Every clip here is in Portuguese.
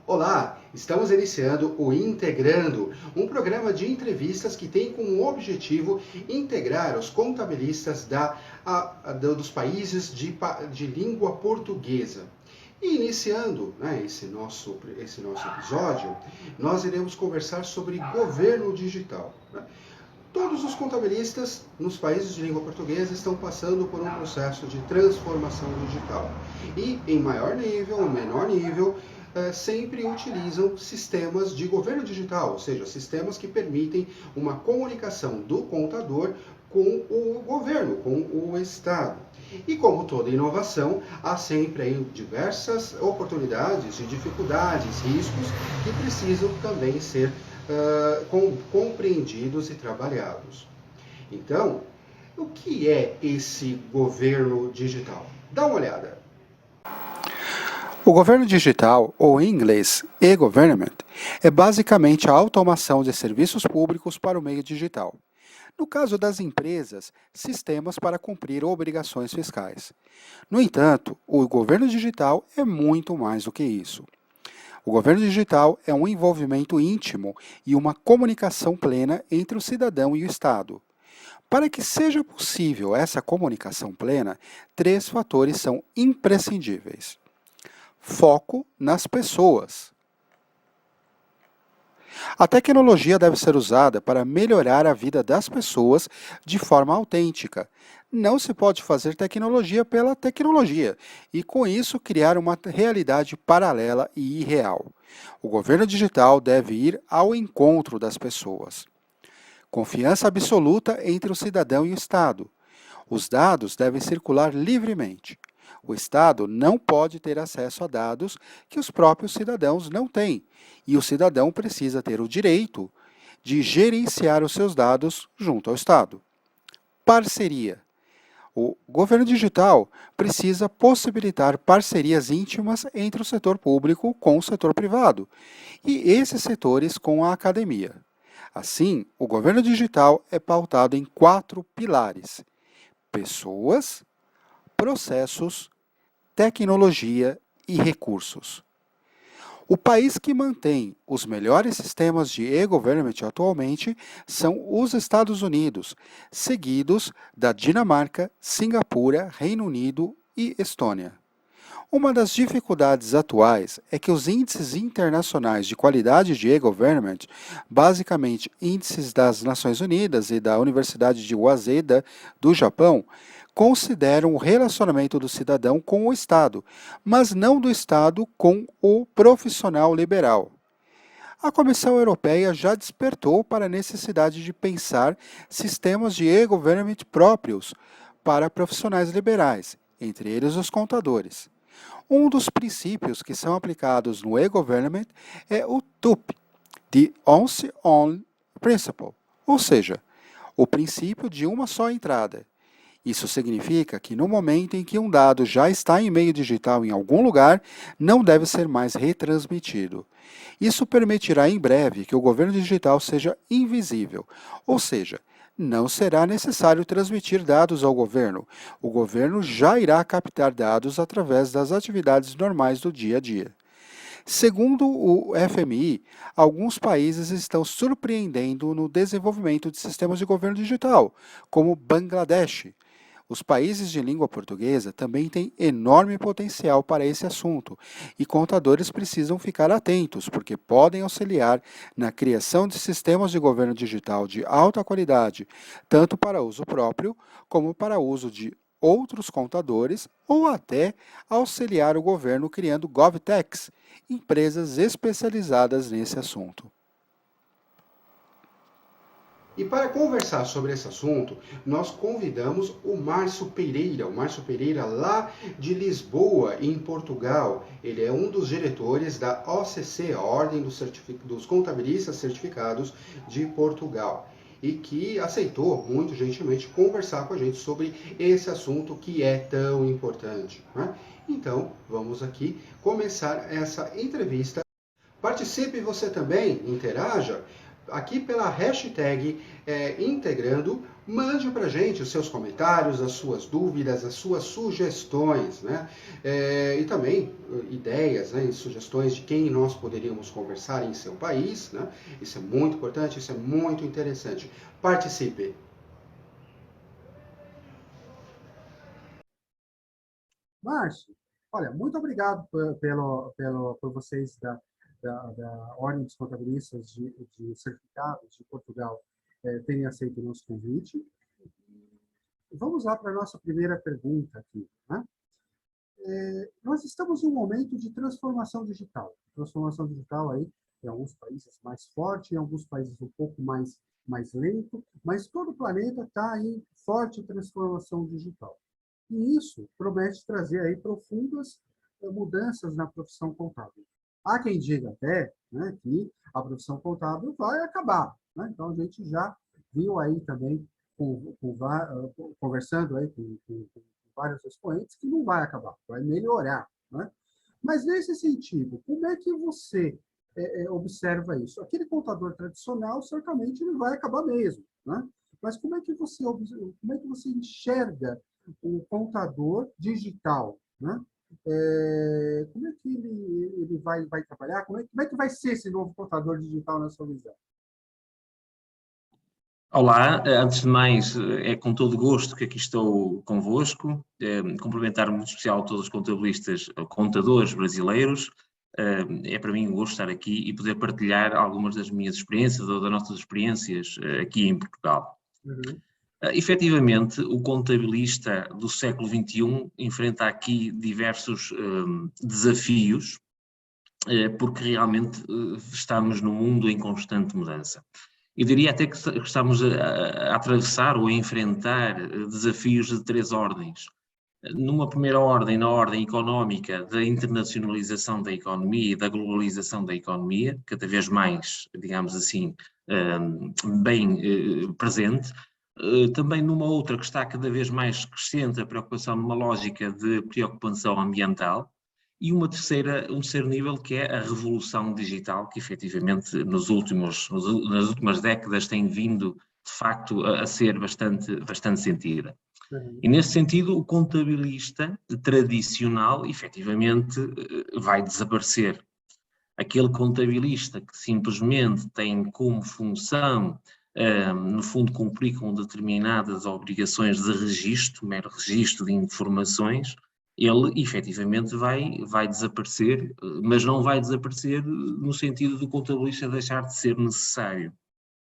Olá, estamos iniciando o Integrando, um programa de entrevistas que tem como objetivo integrar os contabilistas dos países de língua portuguesa. E iniciando esse nosso episódio, nós iremos conversar sobre governo digital. Todos os contabilistas nos países de língua portuguesa estão passando por um processo de transformação digital. E em maior nível ou menor nível, sempre utilizam sistemas de governo digital, ou seja, sistemas que permitem uma comunicação do contador com o governo, com o Estado. E como toda inovação, há sempre aí diversas oportunidades e dificuldades, riscos que precisam também ser compreendidos e trabalhados. Então, o que é esse governo digital? Dá uma olhada. O governo digital, ou em inglês e-government, é basicamente a automação de serviços públicos para o meio digital. No caso das empresas, sistemas para cumprir obrigações fiscais. No entanto, o governo digital é muito mais do que isso. O governo digital é um envolvimento íntimo e uma comunicação plena entre o cidadão e o Estado. Para que seja possível essa comunicação plena, 3 fatores são imprescindíveis. Foco nas pessoas. A tecnologia deve ser usada para melhorar a vida das pessoas de forma autêntica. Não se pode fazer tecnologia pela tecnologia e, com isso, criar uma realidade paralela e irreal. O governo digital deve ir ao encontro das pessoas. Confiança absoluta entre o cidadão e o Estado. Os dados devem circular livremente. O Estado não pode ter acesso a dados que os próprios cidadãos não têm, e o cidadão precisa ter o direito de gerenciar os seus dados junto ao Estado. Parceria. O governo digital precisa possibilitar parcerias íntimas entre o setor público com o setor privado e esses setores com a academia. Assim, o governo digital é pautado em 4 pilares: pessoas, processos, tecnologia e recursos. O país que mantém os melhores sistemas de e-government atualmente são os Estados Unidos, seguidos da Dinamarca, Singapura, Reino Unido e Estônia. Uma das dificuldades atuais é que os índices internacionais de qualidade de e-government, basicamente índices das Nações Unidas e da Universidade de Waseda, do Japão, consideram o relacionamento do cidadão com o Estado, mas não do Estado com o profissional liberal. A Comissão Europeia já despertou para a necessidade de pensar sistemas de e-government próprios para profissionais liberais, entre eles os contadores. Um dos princípios que são aplicados no e-government é o TOOP, the Once Only Principle, ou seja, o princípio de uma só entrada. Isso significa que no momento em que um dado já está em meio digital em algum lugar, não deve ser mais retransmitido. Isso permitirá em breve que o governo digital seja invisível, ou seja, não será necessário transmitir dados ao governo. O governo já irá captar dados através das atividades normais do dia a dia. Segundo o FMI, alguns países estão surpreendendo no desenvolvimento de sistemas de governo digital, como Bangladesh. Os países de língua portuguesa também têm enorme potencial para esse assunto e contadores precisam ficar atentos, porque podem auxiliar na criação de sistemas de governo digital de alta qualidade, tanto para uso próprio como para uso de outros contadores ou até auxiliar o governo criando GovTechs, empresas especializadas nesse assunto. E para conversar sobre esse assunto, nós convidamos o Márcio Pereira lá de Lisboa, em Portugal. Ele é um dos diretores da OCC, a Ordem dos Contabilistas Certificados de Portugal, e que aceitou muito gentilmente conversar com a gente sobre esse assunto que é tão importante, né? Então, vamos aqui começar essa entrevista. Participe você também, interaja. aqui pela hashtag Integrando. Mande para a gente os seus comentários, as suas dúvidas, as suas sugestões, né? E também ideias, né, e sugestões de quem nós poderíamos conversar em seu país, né? Isso é muito importante, isso é muito interessante. Participe! Márcio, olha, muito obrigado por vocês da Ordem dos Contabilistas de Certificados de Portugal terem aceito o nosso convite. Vamos lá para a nossa primeira pergunta aqui, né? Nós estamos em um momento de transformação digital. Transformação digital aí, em alguns países mais forte, em alguns países um pouco mais lento, mas todo o planeta está em forte transformação digital. E isso promete trazer aí profundas mudanças na profissão contábil. Há quem diga até, né, que a profissão contábil vai acabar, né? Então, a gente já viu aí também, conversando aí com vários expoentes, que não vai acabar, vai melhorar, né? Mas, nesse sentido, como é que você observa isso? Aquele contador tradicional, certamente, ele vai acabar mesmo, né? Mas como é que você enxerga o contador digital, né? Como é que ele vai trabalhar? Como é que vai ser esse novo contador digital na sua visão? Olá, antes de mais, é com todo gosto que aqui estou convosco, cumprimentar muito especial a todos os contabilistas, contadores brasileiros. É para mim um gosto estar aqui e poder partilhar algumas das minhas experiências ou das nossas experiências aqui em Portugal. Uhum. Efetivamente, o contabilista do século XXI enfrenta aqui diversos desafios, porque realmente estamos num mundo em constante mudança. Eu diria até que estamos a atravessar ou a enfrentar desafios de 3 ordens. Numa primeira ordem, na ordem económica, da internacionalização da economia e da globalização da economia, cada vez mais, digamos assim, bem presente. Também numa outra que está cada vez mais crescente, a preocupação numa lógica de preocupação ambiental. E um terceiro nível, que é a revolução digital, que efetivamente nas últimas décadas tem vindo, de facto, a ser bastante sentida. Uhum. E nesse sentido, o contabilista tradicional, efetivamente, vai desaparecer. Aquele contabilista que simplesmente tem como função, no fundo, cumprir com determinadas obrigações de registro, mero registro de informações, ele efetivamente vai desaparecer, mas não vai desaparecer no sentido do contabilista deixar de ser necessário.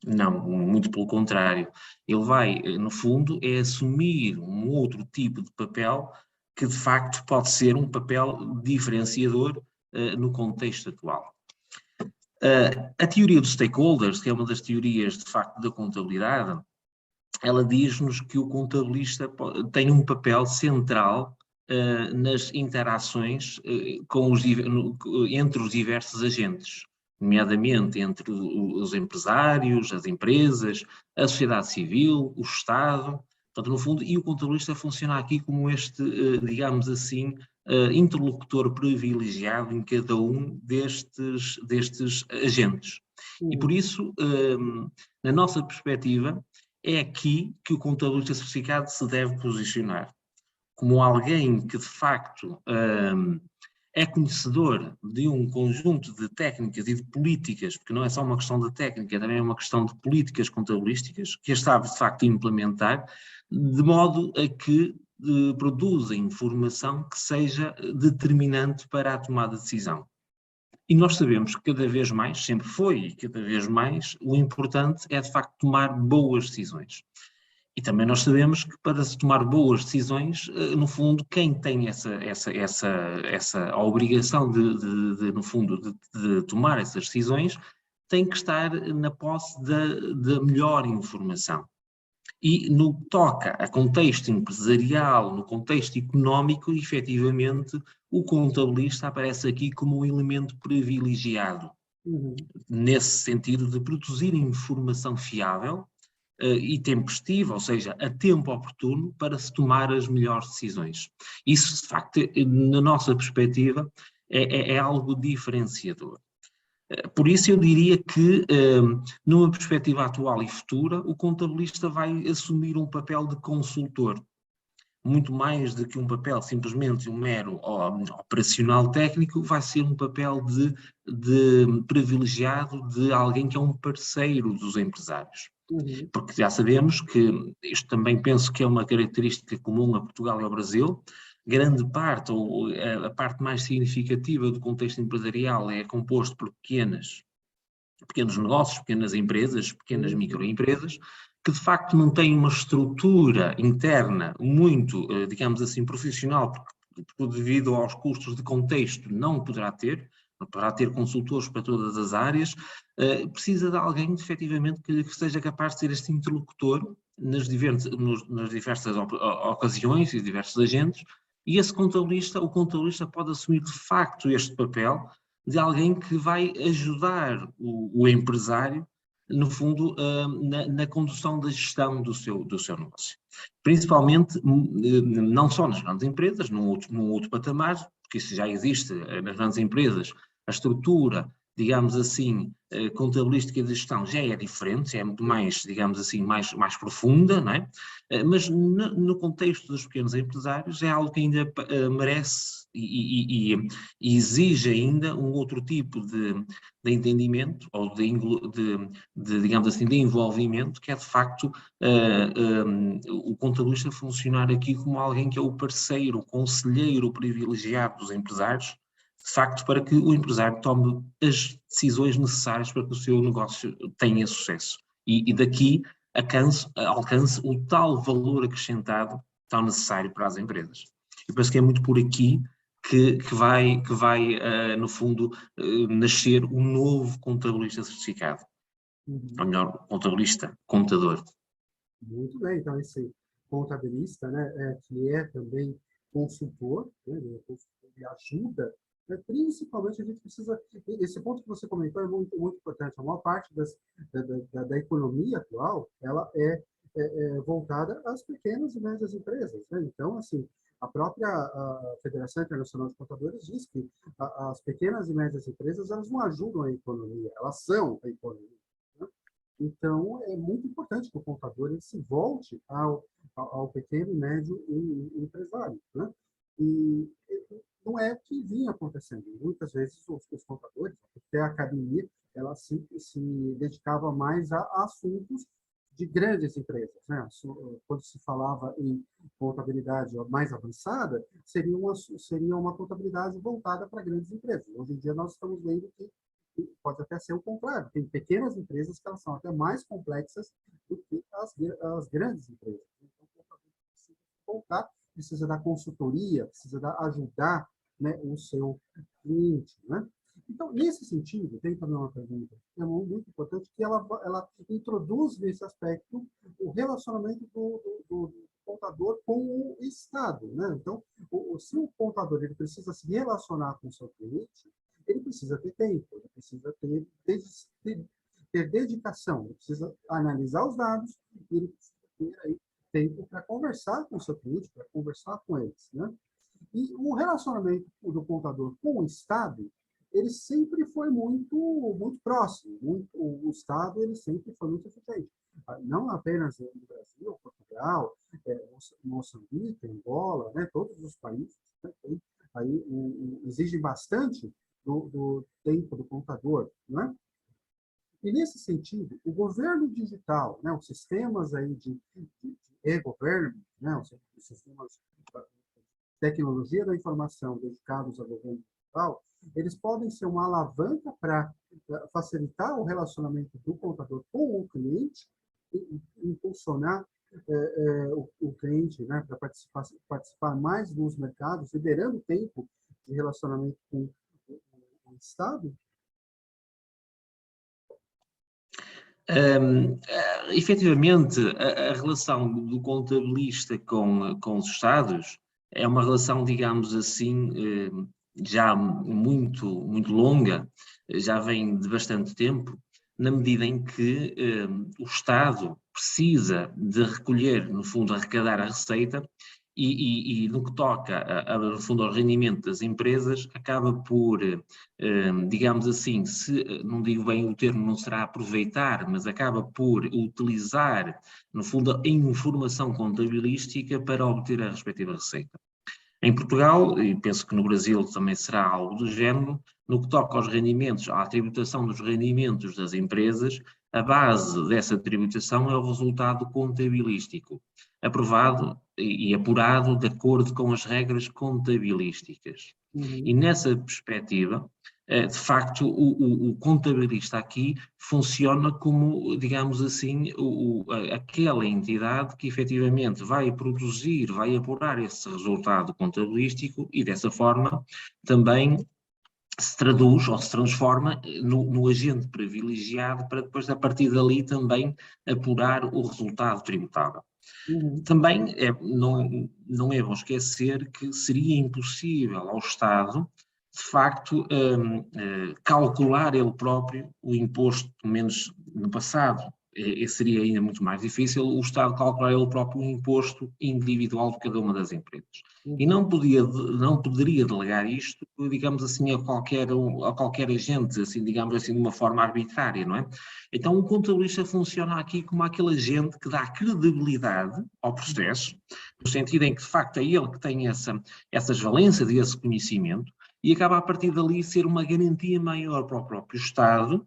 Não, muito pelo contrário. Ele vai, no fundo, assumir um outro tipo de papel que, de facto, pode ser um papel diferenciador no contexto atual. A teoria dos stakeholders, que é uma das teorias, de facto, da contabilidade, ela diz-nos que o contabilista tem um papel central nas interações entre os diversos agentes, nomeadamente entre os empresários, as empresas, a sociedade civil, o Estado, portanto, no fundo, e o contabilista funciona aqui como este, digamos assim, interlocutor privilegiado em cada um destes agentes. E por isso, na nossa perspectiva, é aqui que o contabilista certificado se deve posicionar, como alguém que de facto é conhecedor de um conjunto de técnicas e de políticas, porque não é só uma questão de técnica, também é uma questão de políticas contabilísticas, que as sabe de facto implementar, de modo a que produza informação que seja determinante para a tomada de decisão. E nós sabemos que cada vez mais, sempre foi e cada vez mais, o importante é de facto tomar boas decisões. E também nós sabemos que para se tomar boas decisões, no fundo, quem tem essa obrigação no fundo, de tomar essas decisões, tem que estar na posse da melhor informação. E no que toca a contexto empresarial, no contexto económico, efetivamente, o contabilista aparece aqui como um elemento privilegiado, nesse sentido de produzir informação fiável e tempestiva, ou seja, a tempo oportuno, para se tomar as melhores decisões. Isso, de facto, na nossa perspectiva, é algo diferenciador. Por isso eu diria que, numa perspectiva atual e futura, o contabilista vai assumir um papel de consultor, muito mais do que um papel simplesmente um mero operacional técnico, vai ser um papel de privilegiado de alguém que é um parceiro dos empresários. Uhum. Porque já sabemos que, isto também penso que é uma característica comum a Portugal e ao Brasil, grande parte, ou a parte mais significativa do contexto empresarial é composto por pequenos negócios, pequenas empresas, pequenas microempresas, que de facto não têm uma estrutura interna muito, digamos assim, profissional, porque devido aos custos de contexto não poderá ter consultores para todas as áreas, precisa de alguém efetivamente que seja capaz de ser este interlocutor nas diversas ocasiões e diversos agentes, e o contabilista pode assumir de facto este papel de alguém que vai ajudar o empresário, no fundo, na condução da gestão do seu negócio. Principalmente, não só nas grandes empresas, num outro patamar, porque isso já existe nas grandes empresas, a estrutura, digamos assim, contabilística de gestão já é diferente, já é muito mais, digamos assim, mais profunda, não é? Mas no contexto dos pequenos empresários é algo que ainda merece e exige ainda um outro tipo de entendimento ou digamos assim, de envolvimento, que é de facto o contabilista funcionar aqui como alguém que é o parceiro, o conselheiro privilegiado dos empresários, de facto, para que o empresário tome as decisões necessárias para que o seu negócio tenha sucesso. E daqui alcance o tal valor acrescentado tão necessário para as empresas. Eu penso que é muito por aqui que vai no fundo, nascer um novo contabilista certificado. Ou melhor, contador. Muito bem, então esse contabilista, né, que é também consultor, né, ele ajuda, né, principalmente a gente precisa, esse ponto que você comentou é muito, muito importante, a maior parte da economia atual, ela é voltada às pequenas e médias empresas, né? Então, assim, a própria Federação Internacional de Contadores diz que as pequenas e médias empresas, elas não ajudam a economia, elas são a economia. Então, é muito importante que o contador ele se volte ao pequeno e médio empresário, né? E não é o que vinha acontecendo. Muitas vezes os contadores, até a academia, ela se dedicava mais a assuntos de grandes empresas, né? Quando se falava em contabilidade mais avançada, seria uma contabilidade voltada para grandes empresas. Hoje em dia nós estamos vendo que pode até ser o contrário. Tem pequenas empresas que elas são até mais complexas do que as grandes empresas. Então, o contador precisa voltar, precisa dar consultoria, precisa ajudar, né, o seu cliente, né? Então, nesse sentido, tem também uma pergunta que é muito importante, que ela introduz nesse aspecto o relacionamento do contador com o Estado, né? Então, se o contador ele precisa se relacionar com o seu cliente, ele precisa ter tempo, ele precisa ter dedicação, ele precisa analisar os dados, e ele precisa ter aí tempo para conversar com o seu cliente, para conversar com eles, né? E o relacionamento do contador com o Estado, ele sempre foi muito próximo. O Estado ele sempre foi muito eficiente. Não apenas no Brasil, Portugal, Moçambique, Angola, né, todos os países, né, aí exigem bastante do tempo do contador, né? E nesse sentido, o governo digital, né, os sistemas aí de e-governo, né, os sistemas de tecnologia da informação dedicados ao governo digital, eles podem ser uma alavanca para facilitar o relacionamento do contador com o cliente e impulsionar o cliente, né, para participar mais dos mercados, liberando tempo de relacionamento com o Estado? Efetivamente, a relação do contabilista com os Estados é uma relação, digamos assim, já muito longa, já vem de bastante tempo, na medida em que o Estado precisa de recolher, no fundo, arrecadar a receita e no que toca, no fundo, ao rendimento das empresas, acaba por, digamos assim, não digo bem o termo, não será aproveitar, mas acaba por utilizar, no fundo, a informação contabilística para obter a respectiva receita. Em Portugal, e penso que no Brasil também será algo do género, no que toca aos rendimentos, à tributação dos rendimentos das empresas, a base dessa tributação é o resultado contabilístico, aprovado e apurado de acordo com as regras contabilísticas. E nessa perspectiva, de facto, o contabilista aqui funciona como, digamos assim, aquela entidade que efetivamente vai produzir, vai apurar esse resultado contabilístico e dessa forma também se traduz ou se transforma no agente privilegiado para depois, a partir dali, também apurar o resultado tributável. Também não é bom esquecer que seria impossível ao Estado, de facto, calcular ele próprio o imposto, pelo menos no passado, seria ainda muito mais difícil o Estado calcular ele próprio o imposto individual de cada uma das empresas. E não poderia delegar isto, digamos assim, a qualquer agente, assim, digamos assim, de uma forma arbitrária, não é? Então o contabilista funciona aqui como aquele agente que dá credibilidade ao processo, no sentido em que, de facto, é ele que tem essas valências e esse conhecimento, e acaba a partir dali ser uma garantia maior para o próprio Estado,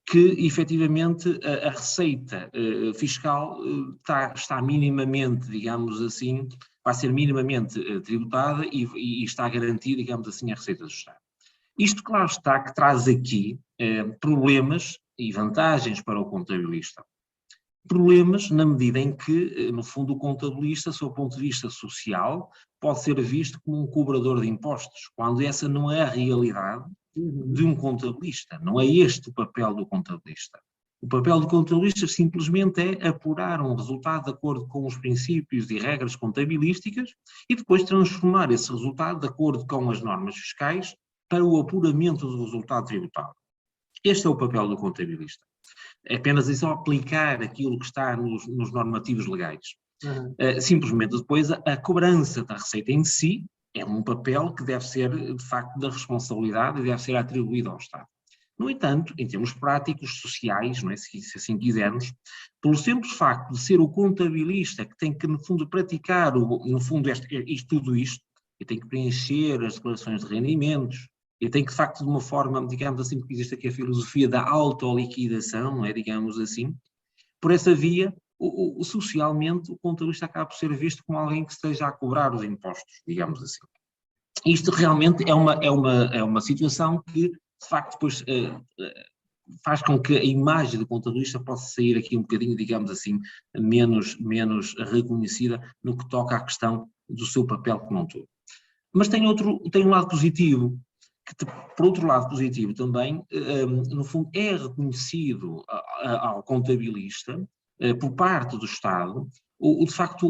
que efetivamente a receita fiscal está minimamente, digamos assim, vai ser minimamente tributada e está a garantir, digamos assim, a receita do Estado. Isto, claro está, que traz aqui problemas e vantagens para o contabilista. Problemas na medida em que, no fundo, o contabilista, do seu ponto de vista social, pode ser visto como um cobrador de impostos, quando essa não é a realidade de um contabilista, não é este o papel do contabilista. O papel do contabilista simplesmente é apurar um resultado de acordo com os princípios e regras contabilísticas e depois transformar esse resultado de acordo com as normas fiscais para o apuramento do resultado tributável. Este é o papel do contabilista. É apenas isso, aplicar aquilo que está nos normativos legais. Simplesmente depois a cobrança da receita em si é um papel que deve ser, de facto, da responsabilidade e deve ser atribuído ao Estado. No entanto, em termos práticos, sociais, não é, se assim quisermos, pelo simples facto de ser o contabilista que tem que, no fundo, praticar, no fundo, tudo isto, e tem que preencher as declarações de rendimentos, e tem que, de facto, de uma forma, digamos assim, porque existe aqui a filosofia da autoliquidação, não é, digamos assim, por essa via, socialmente, o contabilista acaba por ser visto como alguém que esteja a cobrar os impostos, digamos assim. Isto realmente é uma situação que, de facto, depois faz com que a imagem do contabilista possa sair aqui um bocadinho, digamos assim, menos reconhecida no que toca à questão do seu papel como um todo. Mas tem um lado positivo, que, por outro lado positivo também, no fundo, é reconhecido ao contabilista, por parte do Estado, de facto,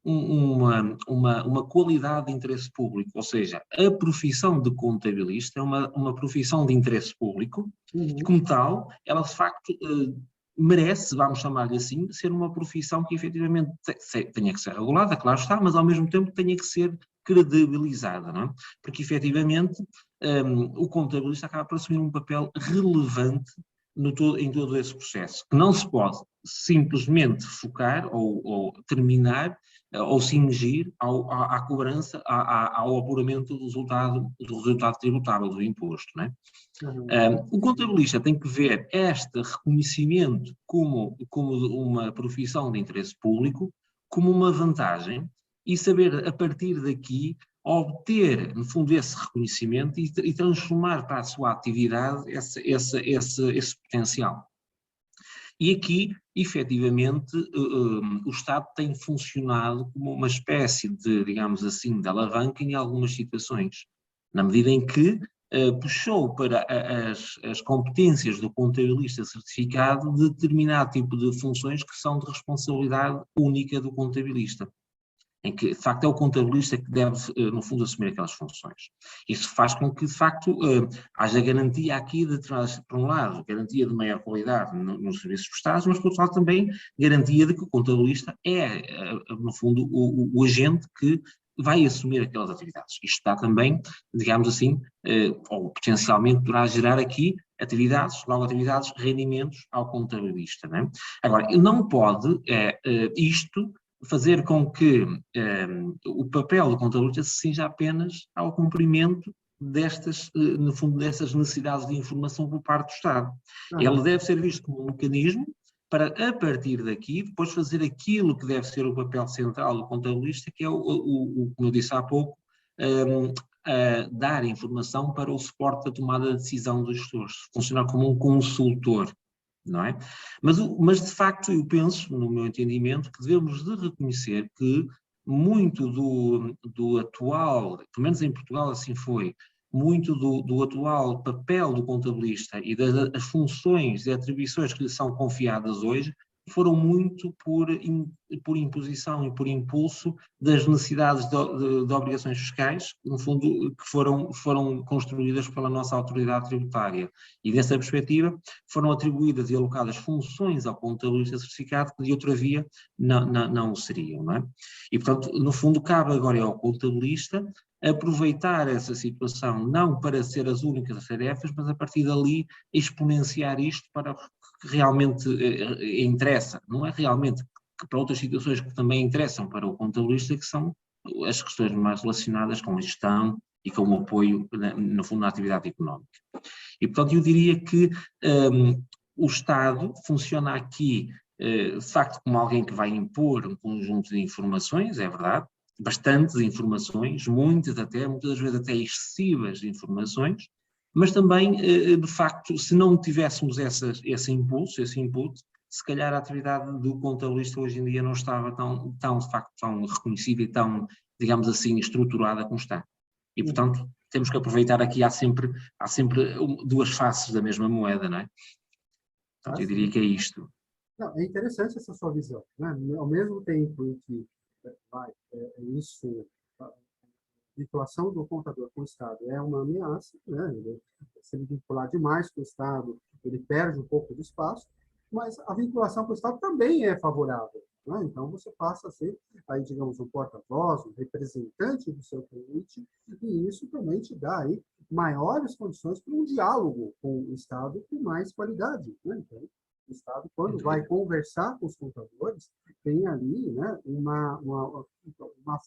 uma qualidade de interesse público, ou seja, a profissão de contabilista é uma profissão de interesse público, e como tal, ela de facto merece, vamos chamar-lhe assim, ser uma profissão que efetivamente tenha que ser regulada, claro está, mas ao mesmo tempo tenha que ser credibilizada, não é? Porque efetivamente o contabilista acaba por assumir um papel relevante em todo esse processo, que não se pode simplesmente focar ou terminar ou cingir à cobrança, ao apuramento do resultado tributável do imposto, não é? O contabilista tem que ver este reconhecimento como uma profissão de interesse público, como uma vantagem, e saber, a partir daqui, obter, no fundo, esse reconhecimento e transformar para a sua atividade esse potencial. E aqui, efetivamente, o Estado tem funcionado como uma espécie de, digamos assim, de alavanca em algumas situações, na medida em que puxou para as competências do contabilista certificado determinado tipo de funções que são de responsabilidade única do contabilista. em que, de facto, é o contabilista que deve, no fundo, assumir aquelas funções. Isso faz com que, de facto, haja garantia aqui de, por um lado, garantia de maior qualidade nos serviços prestados, mas, por outro lado, também garantia de que o contabilista é, no fundo, o agente que vai assumir aquelas atividades. Isto dá também, digamos assim, ou potencialmente poderá gerar aqui atividades, logo atividades, rendimentos ao contabilista. Não é? Agora, ele não pode isto fazer com que o papel do contabilista se cinja apenas ao cumprimento destas, no fundo, dessas necessidades de informação por parte do Estado. Ele deve ser visto como um mecanismo para, a partir daqui, depois fazer aquilo que deve ser o papel central do contabilista, que é como eu disse há pouco, dar informação para o suporte da tomada de decisão dos gestores, funcionar como um consultor, não é? Mas de facto eu penso, no meu entendimento, que devemos de reconhecer que muito do atual, pelo menos em Portugal assim foi, muito do atual papel do contabilista e das funções e atribuições que lhe são confiadas hoje foram muito por imposição e por impulso das necessidades de obrigações fiscais, no fundo, que foram construídas pela nossa autoridade tributária. E dessa perspectiva foram atribuídas e alocadas funções ao contabilista certificado que de outra via não o seriam, não é? E, portanto, no fundo, cabe agora ao contabilista aproveitar essa situação, não para ser as únicas tarefas, mas a partir dali exponenciar isto para o que realmente interessa, não é realmente para outras situações que também interessam para o contabilista, que são as questões mais relacionadas com a gestão e com o apoio, no fundo, na atividade económica. E, portanto, eu diria que o Estado funciona aqui, de facto, como alguém que vai impor um conjunto de informações, é verdade, bastantes informações, muitas vezes até excessivas informações, mas também, de facto, se não tivéssemos esse impulso, esse input, se calhar a atividade do contabilista hoje em dia não estava de facto, tão reconhecida e tão, digamos assim, estruturada como está. E, portanto, temos que aproveitar aqui, há sempre duas faces da mesma moeda, não é? Portanto, eu diria que é isto. Não, é interessante essa sua visão, né? Ao mesmo tempo em que a vinculação do contador com o Estado é uma ameaça, né? Se ele vincular demais com o Estado, ele perde um pouco de espaço, mas a vinculação com o Estado também é favorável, né? Então, você passa a ser, aí, digamos, um porta-voz, um representante do seu cliente, e isso também te dá aí maiores condições para um diálogo com o Estado com mais qualidade, né? Então, o Estado, quando vai conversar com os contadores, tem ali, né, uma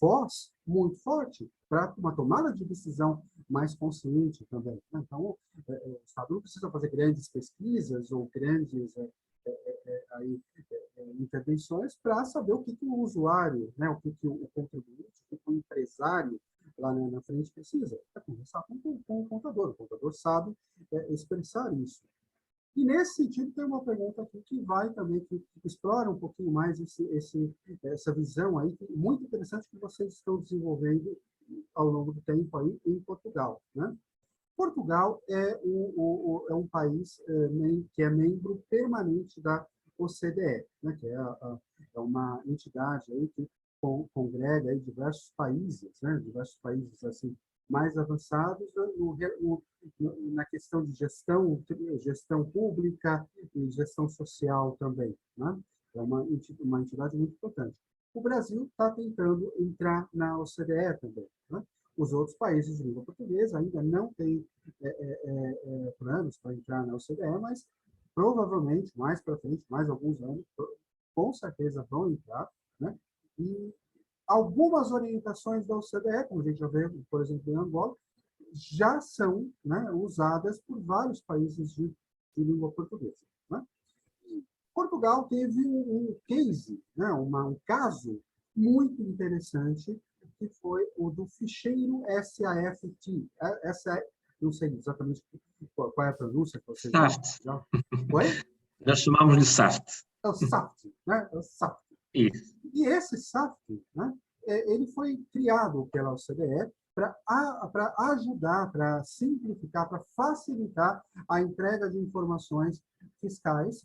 voz muito forte para uma tomada de decisão mais consciente também, né? Então, o Estado não precisa fazer grandes pesquisas ou grandes intervenções para saber o que o usuário, né, o que o contribuinte, o que o empresário lá na frente precisa. É conversar com o contador. O contador sabe expressar isso. E, nesse sentido, tem uma pergunta aqui que vai também, que explora um pouquinho mais essa visão aí, muito interessante que vocês estão desenvolvendo ao longo do tempo aí em Portugal, né? Portugal é um país que é membro permanente da OCDE, né? Que é uma entidade aí que congrega aí diversos países, né? Diversos países assim, mais avançados na questão de gestão pública e gestão social também, né? É uma entidade muito importante. O Brasil está tentando entrar na OCDE também, né? Os outros países de língua portuguesa ainda não têm planos para entrar na OCDE, mas provavelmente, mais para frente, mais alguns anos, com certeza vão entrar, né? E algumas orientações da OCDE, como a gente já vê, por exemplo, em Angola, já são, né, usadas por vários países de língua portuguesa, né? Portugal teve um case, né, um caso muito interessante, que foi o do ficheiro SAFT. Não sei exatamente qual é a pronúncia que vocês SAFT. Oi? Nós chamamos de SAFT. É o SAFT, né? É o SAFT. Isso. E esse SAFT, né, ele foi criado pela OCDE para ajudar, para simplificar, para facilitar a entrega de informações fiscais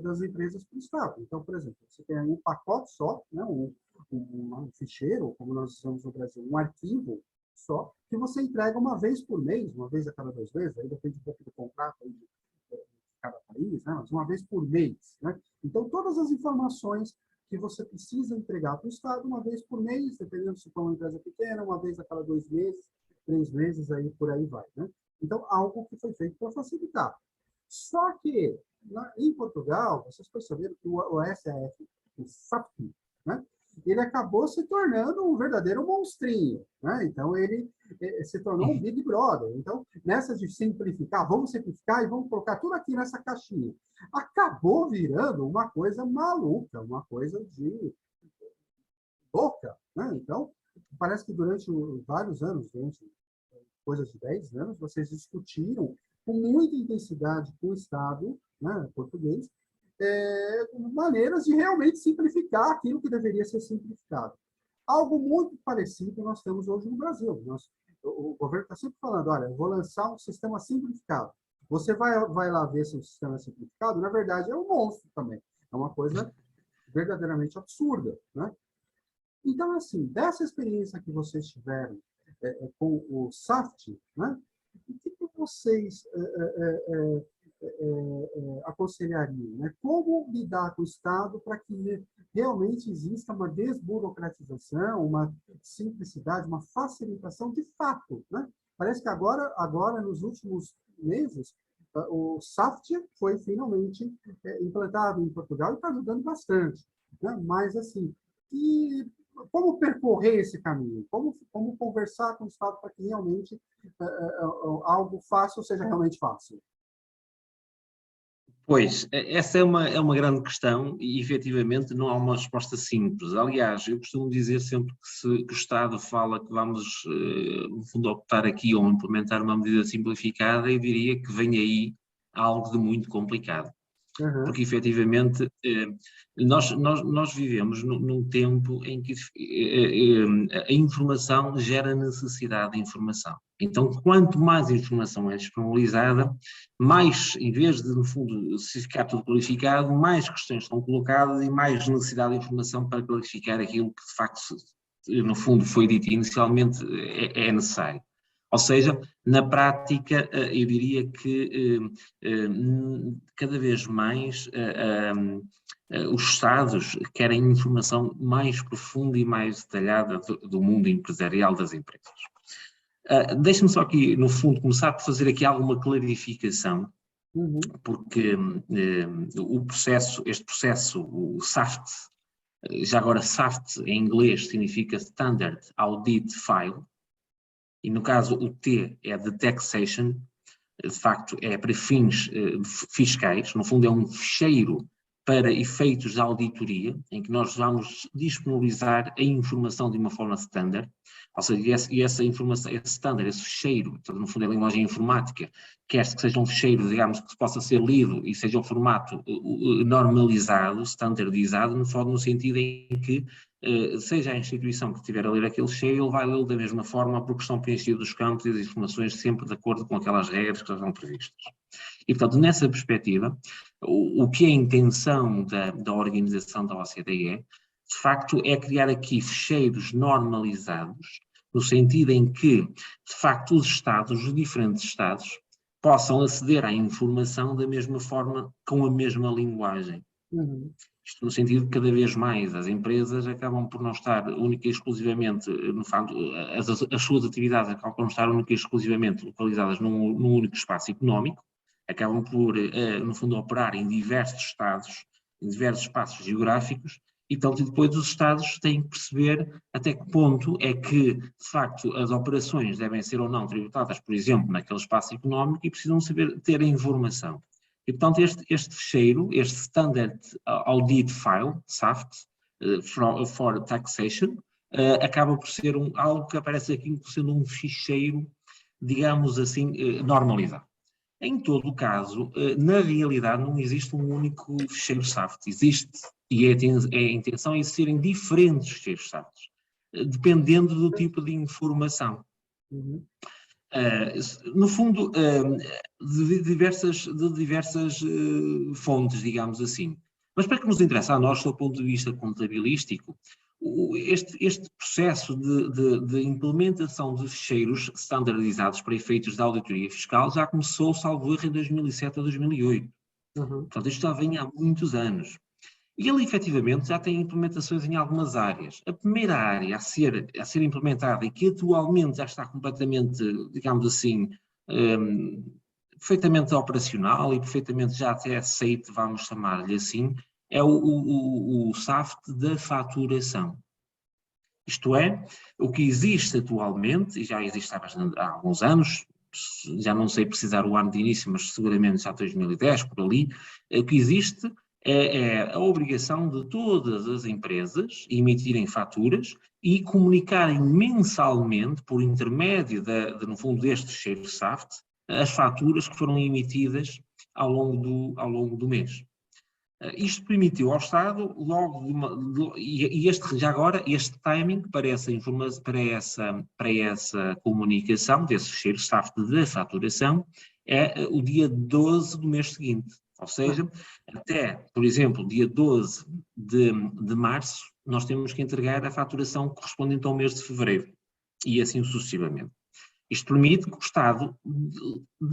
das empresas para o Estado. Então, por exemplo, você tem aí um pacote só, né, um ficheiro, como nós usamos no Brasil, um arquivo só, que você entrega uma vez por mês, uma vez a cada 2 meses, aí depende um pouco do contrato aí de cada país, né? Mas uma vez por mês, né? Então, todas as informações que você precisa entregar para o Estado uma vez por mês, dependendo se for uma empresa pequena, uma vez a cada 2 meses, 3 meses, aí por aí vai, né? Então, algo que foi feito para facilitar. Só que, em Portugal, vocês perceberam que o SAF, o SAP, né? Ele acabou se tornando um verdadeiro monstrinho, né? Então, ele se tornou um Big Brother. Então, nessa de simplificar, vamos simplificar e vamos colocar tudo aqui nessa caixinha. Acabou virando uma coisa maluca, uma coisa de louca, né? Então, parece que durante vários anos, durante coisas de 10 anos, vocês discutiram com muita intensidade com o Estado, né, português, maneiras de realmente simplificar aquilo que deveria ser simplificado. Algo muito parecido nós temos hoje no Brasil. O governo está sempre falando, olha, eu vou lançar um sistema simplificado. Você vai lá ver se o sistema é simplificado, na verdade é um monstro também. É uma coisa verdadeiramente absurda, né? Então, assim, dessa experiência que vocês tiveram com o SAFT, né, o que vocês aconselhariam? Né? Como lidar com o Estado para que realmente exista uma desburocratização, uma simplicidade, uma facilitação de fato? Né? Parece que agora, nos últimos meses, o SAFT foi finalmente implantado em Portugal e está ajudando bastante. Né? Mas, assim, como percorrer esse caminho? Como conversar com o Estado para que realmente algo fácil seja realmente fácil? Pois, essa é uma grande questão e, efetivamente, não há uma resposta simples. Aliás, eu costumo dizer sempre que o Estado fala que vamos, no fundo, optar aqui ou implementar uma medida simplificada, eu diria que vem aí algo de muito complicado. Uhum. Porque, efetivamente, nós vivemos num tempo em que a informação gera necessidade de informação. Então, quanto mais informação é disponibilizada, mais, em vez de, no fundo, se ficar tudo clarificado, mais questões são colocadas e mais necessidade de informação para clarificar aquilo que, de facto, no fundo, foi dito inicialmente, é necessário. Ou seja, na prática, eu diria que cada vez mais os Estados querem informação mais profunda e mais detalhada do mundo empresarial das empresas. Deixe-me só aqui, no fundo, começar por fazer aqui alguma clarificação, porque este processo, o SAFT, já agora SAFT em inglês significa Standard Audit File, e no caso o T é de Taxation, de facto é para fins fiscais, no fundo é um ficheiro para efeitos de auditoria, em que nós vamos disponibilizar a informação de uma forma standard, ou seja, essa informação, esse standard, esse ficheiro, portanto, no fundo é a linguagem informática, quer-se que seja um ficheiro, digamos, que possa ser lido e seja um formato normalizado, standardizado, no sentido em que seja a instituição que estiver a ler aquele ficheiro, ele vai lê-lo da mesma forma porque estão preenchidos os campos e as informações sempre de acordo com aquelas regras que estão previstas. E, portanto, nessa perspectiva, o que é a intenção da organização da OCDE, de facto, é criar aqui ficheiros normalizados, no sentido em que, de facto, os diferentes Estados, possam aceder à informação da mesma forma, com a mesma linguagem. Isto no sentido de que cada vez mais as empresas acabam por não estar única e exclusivamente, no fundo, as suas atividades acabam por não estar única e exclusivamente localizadas num único espaço económico, acabam por, no fundo, operar em diversos Estados, em diversos espaços geográficos, e tanto depois os Estados têm que perceber até que ponto é que, de facto, as operações devem ser ou não tributadas, por exemplo, naquele espaço económico e precisam saber ter a informação. E, portanto, este ficheiro, este Standard Audit File, SAFT, for Taxation, acaba por ser algo que aparece aqui sendo um ficheiro, digamos assim, normalizado. Em todo o caso, na realidade não existe um único ficheiro SAFT, existe, e a intenção é existirem diferentes ficheiros SAFT, dependendo do tipo de informação. No fundo, de diversas fontes, digamos assim. Mas para que nos interessa a nós, do ponto de vista contabilístico, Este processo de implementação de ficheiros standardizados para efeitos de auditoria fiscal já começou, salvo erro, em 2007 a 2008. Portanto, isto já vem há muitos anos. E ele, efetivamente, já tem implementações em algumas áreas. A primeira área a ser implementada e que atualmente já está completamente, digamos assim, perfeitamente operacional e perfeitamente já até aceite, vamos chamar-lhe assim, é o SAFT da faturação. Isto é, o que existe atualmente, e já existe há alguns anos, já não sei precisar o ano de início, mas seguramente já 2010, por ali, o que existe é a obrigação de todas as empresas emitirem faturas e comunicarem mensalmente, por intermédio, no fundo, deste ficheiro SAFT, as faturas que foram emitidas ao longo do mês. Isto permitiu ao Estado, este timing para essa comunicação desse ficheiro SAFT da faturação é o dia 12 do mês seguinte. Ou seja, até, por exemplo, dia 12 de março, nós temos que entregar a faturação correspondente ao mês de fevereiro, e assim sucessivamente. Isto permite que o Estado,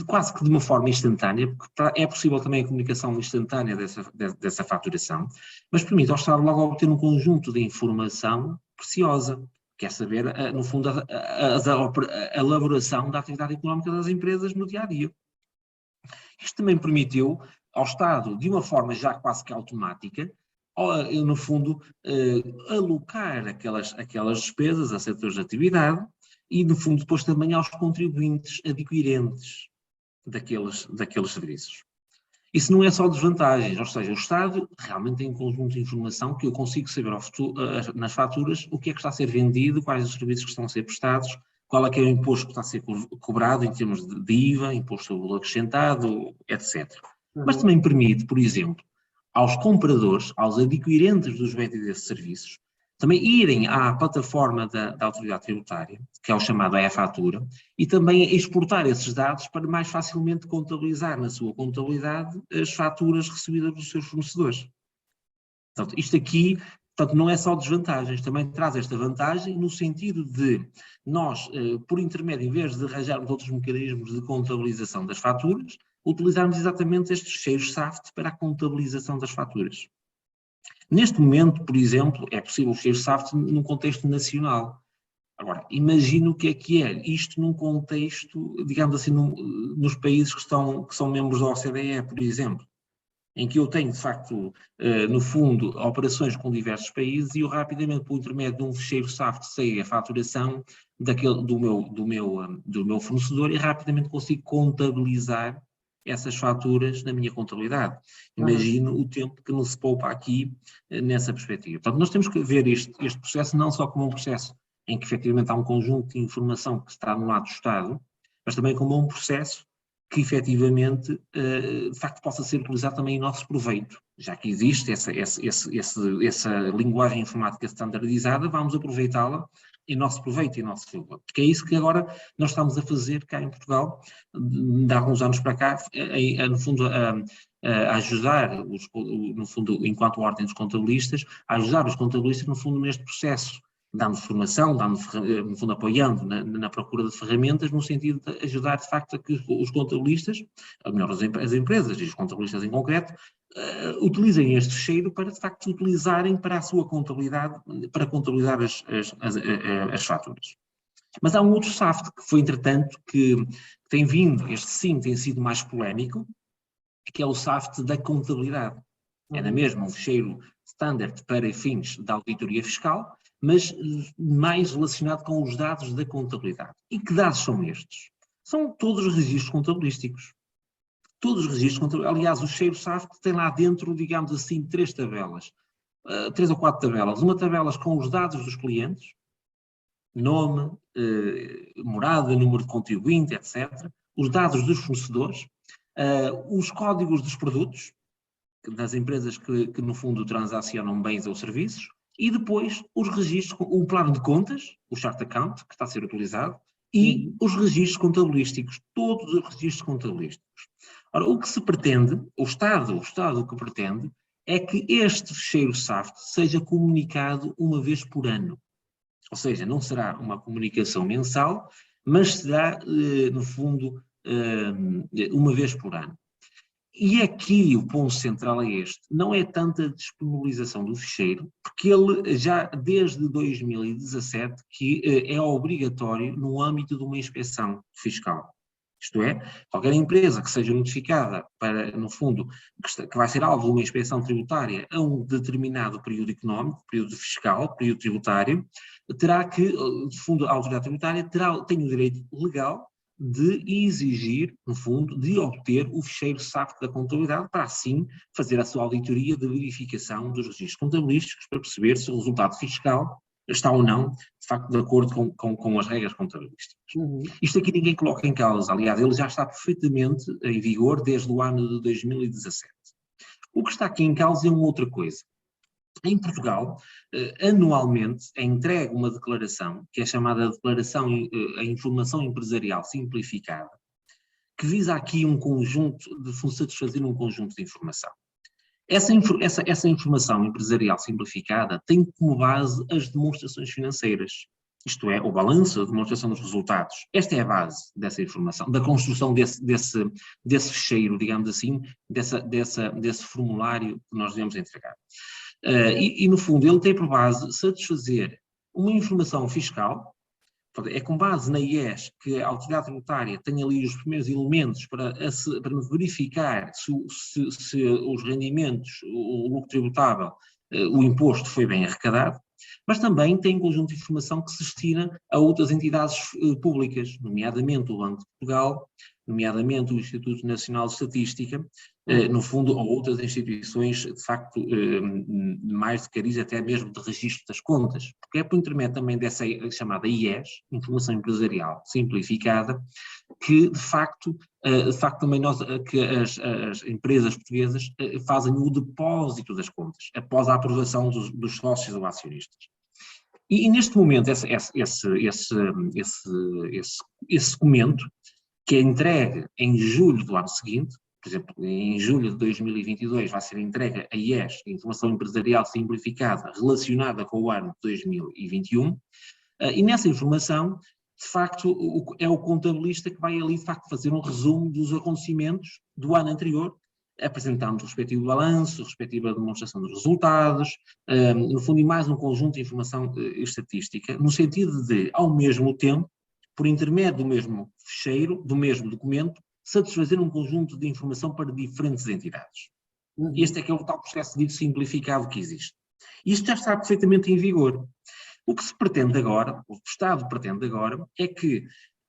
quase que de uma forma instantânea, porque é possível também a comunicação instantânea dessa faturação, mas permite ao Estado logo obter um conjunto de informação preciosa, quer saber, no fundo, a elaboração da atividade económica das empresas no dia-a-dia. Isto também permitiu ao Estado, de uma forma já quase que automática, no fundo, alocar aquelas despesas a setores de atividade e, no fundo, depois também aos contribuintes adquirentes daqueles serviços. Isso não é só desvantagens, ou seja, o Estado realmente tem um conjunto de informação que eu consigo saber nas faturas o que é que está a ser vendido, quais os serviços que estão a ser prestados, qual é que é o imposto que está a ser cobrado em termos de IVA, imposto sobre o valor acrescentado, etc. Mas também permite, por exemplo, aos compradores, aos adquirentes dos bens e desses serviços, também irem à plataforma da autoridade tributária, que é o chamado e-fatura, e também exportar esses dados para mais facilmente contabilizar na sua contabilidade as faturas recebidas dos seus fornecedores. Portanto, isto aqui, não é só desvantagens, também traz esta vantagem no sentido de nós, por intermédio, em vez de arranjarmos outros mecanismos de contabilização das faturas, utilizarmos exatamente estes ficheiros SAFT para a contabilização das faturas. Neste momento, por exemplo, é possível o ficheiro SAFT num contexto nacional. Agora, imagino o que é isto num contexto, digamos assim, nos países que são membros da OCDE, por exemplo, em que eu tenho, de facto, no fundo, operações com diversos países e eu rapidamente, por intermédio de um ficheiro SAFT, sei a faturação do meu fornecedor e rapidamente consigo contabilizar essas faturas na minha contabilidade. Imagino o tempo que nos poupa aqui nessa perspectiva. Portanto, nós temos que ver este processo não só como um processo em que efetivamente há um conjunto de informação que está no lado do Estado, mas também como um processo que efetivamente, de facto, possa ser utilizado também em nosso proveito. Já que existe essa linguagem informática standardizada, vamos aproveitá-la em nosso proveito e em nosso favor. Porque é isso que agora nós estamos a fazer cá em Portugal, de alguns anos para cá, no fundo, a ajudar, no fundo, enquanto ordem dos contabilistas, a ajudar os contabilistas, no fundo, neste processo, dando formação, no fundo, apoiando na procura de ferramentas, no sentido de ajudar, de facto, a que os contabilistas, ou melhor, as empresas e os contabilistas em concreto, utilizem este ficheiro para, de facto, utilizarem para a sua contabilidade, para contabilizar as faturas. Mas há um outro SAFT que foi, entretanto, que tem vindo, este sim tem sido mais polémico, que é o SAFT da contabilidade. É na mesma um ficheiro standard para fins da auditoria fiscal, mas mais relacionado com os dados da contabilidade. E que dados são estes? São todos os registros contabilísticos. Todos os registros contabilísticos. Aliás, o ficheiro SAFT tem lá dentro, digamos assim, 3 ou 4 tabelas. Uma tabela com os dados dos clientes, nome, morada, número de contribuinte, etc. Os dados dos fornecedores, os códigos dos produtos, das empresas que no fundo transacionam bens ou serviços, e depois os registros, o plano de contas, o chart account, que está a ser utilizado, e os registros contabilísticos, todos os registros contabilísticos. Ora, o que se pretende, o Estado o que pretende, é que este fecheiro SAFT seja comunicado uma vez por ano. Ou seja, não será uma comunicação mensal, mas será, no fundo, uma vez por ano. E aqui o ponto central é este, não é tanto a disponibilização do ficheiro, porque ele já desde 2017 que é obrigatório no âmbito de uma inspeção fiscal. Isto é, qualquer empresa que seja notificada para, no fundo, que vai ser alvo de uma inspeção tributária a um determinado período económico, período fiscal, período tributário, terá que, de fundo, a autoridade tributária tem o direito legal de exigir, no fundo, de obter o ficheiro SAFT da contabilidade para assim fazer a sua auditoria de verificação dos registros contabilísticos para perceber se o resultado fiscal está ou não, de facto, de acordo com as regras contabilísticas. Isto aqui ninguém coloca em causa, aliás, ele já está perfeitamente em vigor desde o ano de 2017. O que está aqui em causa é uma outra coisa. Em Portugal, anualmente é entregue uma declaração, que é chamada Declaração a Informação Empresarial Simplificada, que visa aqui um conjunto, de satisfazer um conjunto de informação. Essa informação empresarial simplificada tem como base as demonstrações financeiras, isto é, o balanço, a demonstração dos resultados. Esta é a base dessa informação, da construção desse fecheiro, digamos assim, desse formulário que nós devemos entregar. E, no fundo, ele tem por base satisfazer uma informação fiscal, é com base na IES que a autoridade tributária tem ali os primeiros elementos para verificar se os rendimentos, o lucro tributável, o imposto foi bem arrecadado, mas também tem um conjunto de informação que se destina a outras entidades públicas, nomeadamente o Banco de Portugal, nomeadamente o Instituto Nacional de Estatística, no fundo, ou outras instituições, de facto, mais de cariz até mesmo de registro das contas, porque é por intermédio também dessa chamada IES, Informação Empresarial Simplificada, que de facto também que as empresas portuguesas fazem o depósito das contas, após a aprovação dos sócios ou acionistas. E neste momento, esse documento, que é entregue em julho do ano seguinte, por exemplo, em julho de 2022 vai ser entregue a IES, Informação Empresarial Simplificada, relacionada com o ano de 2021, e nessa informação, de facto, é o contabilista que vai ali, de facto, fazer um resumo dos acontecimentos do ano anterior, apresentando o respectivo balanço, a respectiva demonstração dos resultados, no fundo, e mais um conjunto de informação estatística, no sentido de, ao mesmo tempo, por intermédio do mesmo ficheiro, do mesmo documento, satisfazer um conjunto de informação para diferentes entidades. Este é que é o tal processo dito simplificado que existe. Isto já está perfeitamente em vigor. O que se pretende agora, o que o Estado pretende agora, é que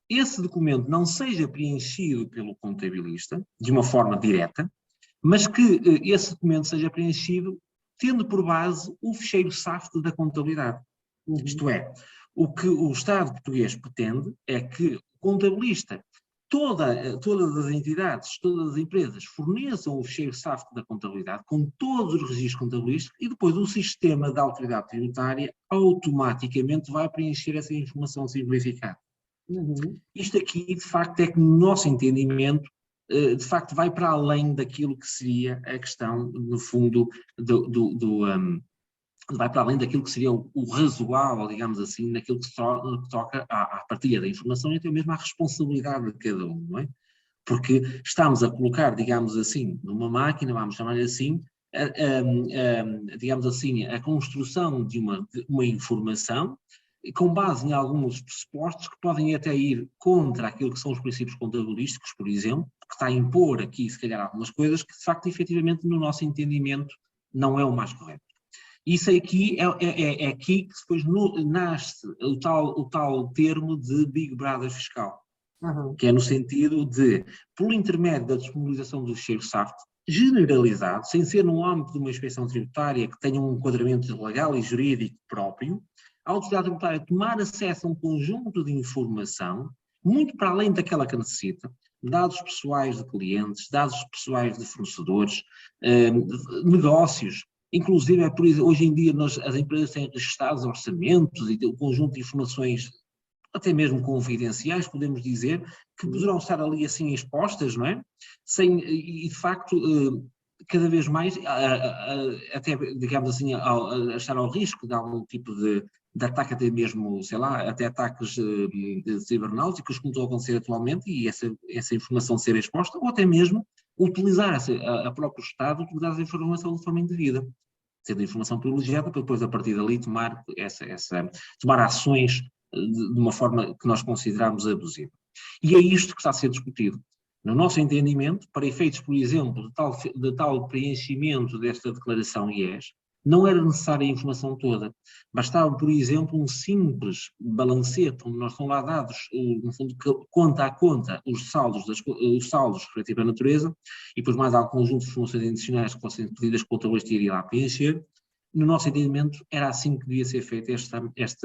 esse documento não seja preenchido pelo contabilista de uma forma direta, mas que esse documento seja preenchido tendo por base o ficheiro SAFT da contabilidade. Isto é, o que o Estado português pretende é que o contabilista, todas as entidades, todas as empresas forneçam o ficheiro SAFT da contabilidade com todos os registros contabilísticos e depois o sistema da autoridade tributária automaticamente vai preencher essa informação simplificada. Isto aqui, de facto, é que no nosso entendimento, de facto, vai para além daquilo que seria a questão, no fundo, vai para além daquilo que seria o razoável, digamos assim, naquilo que toca à partilha da informação e até mesmo à responsabilidade de cada um, não é? Porque estamos a colocar, digamos assim, numa máquina, vamos chamar-lhe assim, digamos assim, a construção de uma informação com base em alguns pressupostos que podem até ir contra aquilo que são os princípios contabilísticos, por exemplo, que está a impor aqui, se calhar, algumas coisas que, de facto, efetivamente, no nosso entendimento, não é o mais correto. Isso aqui é aqui que depois nasce o tal termo de Big Brother fiscal, que é no sentido de, por intermédio da disponibilização do ficheiro SAFT, generalizado, sem ser no âmbito de uma inspeção tributária que tenha um enquadramento legal e jurídico próprio, a autoridade tributária tomar acesso a um conjunto de informação, muito para além daquela que necessita, dados pessoais de clientes, dados pessoais de fornecedores, negócios. Inclusive, hoje em dia as empresas têm registrados orçamentos e um conjunto de informações, até mesmo confidenciais, podemos dizer, que poderão estar ali assim expostas, não é? E de facto, cada vez mais, até, digamos assim, a estar ao risco de algum tipo de ataque, até mesmo, sei lá, até ataques cibernáuticos, como estão a acontecer atualmente, e essa informação ser exposta, ou até mesmo utilizar a próprio Estado, utilizar essa informação de forma indevida, sendo informação privilegiada, para depois, a partir dali, tomar ações de uma forma que nós consideramos abusiva. E é isto que está a ser discutido. No nosso entendimento, para efeitos, por exemplo, de tal preenchimento desta declaração IES, não era necessária a informação toda. Bastava, por exemplo, um simples balancete, onde nós estão lá dados, no fundo, conta a conta, os saldos relativos à natureza, e depois mais algum conjunto de informações adicionais que fossem pedidas que o contabilista iria lá preencher. No nosso entendimento, era assim que devia ser feita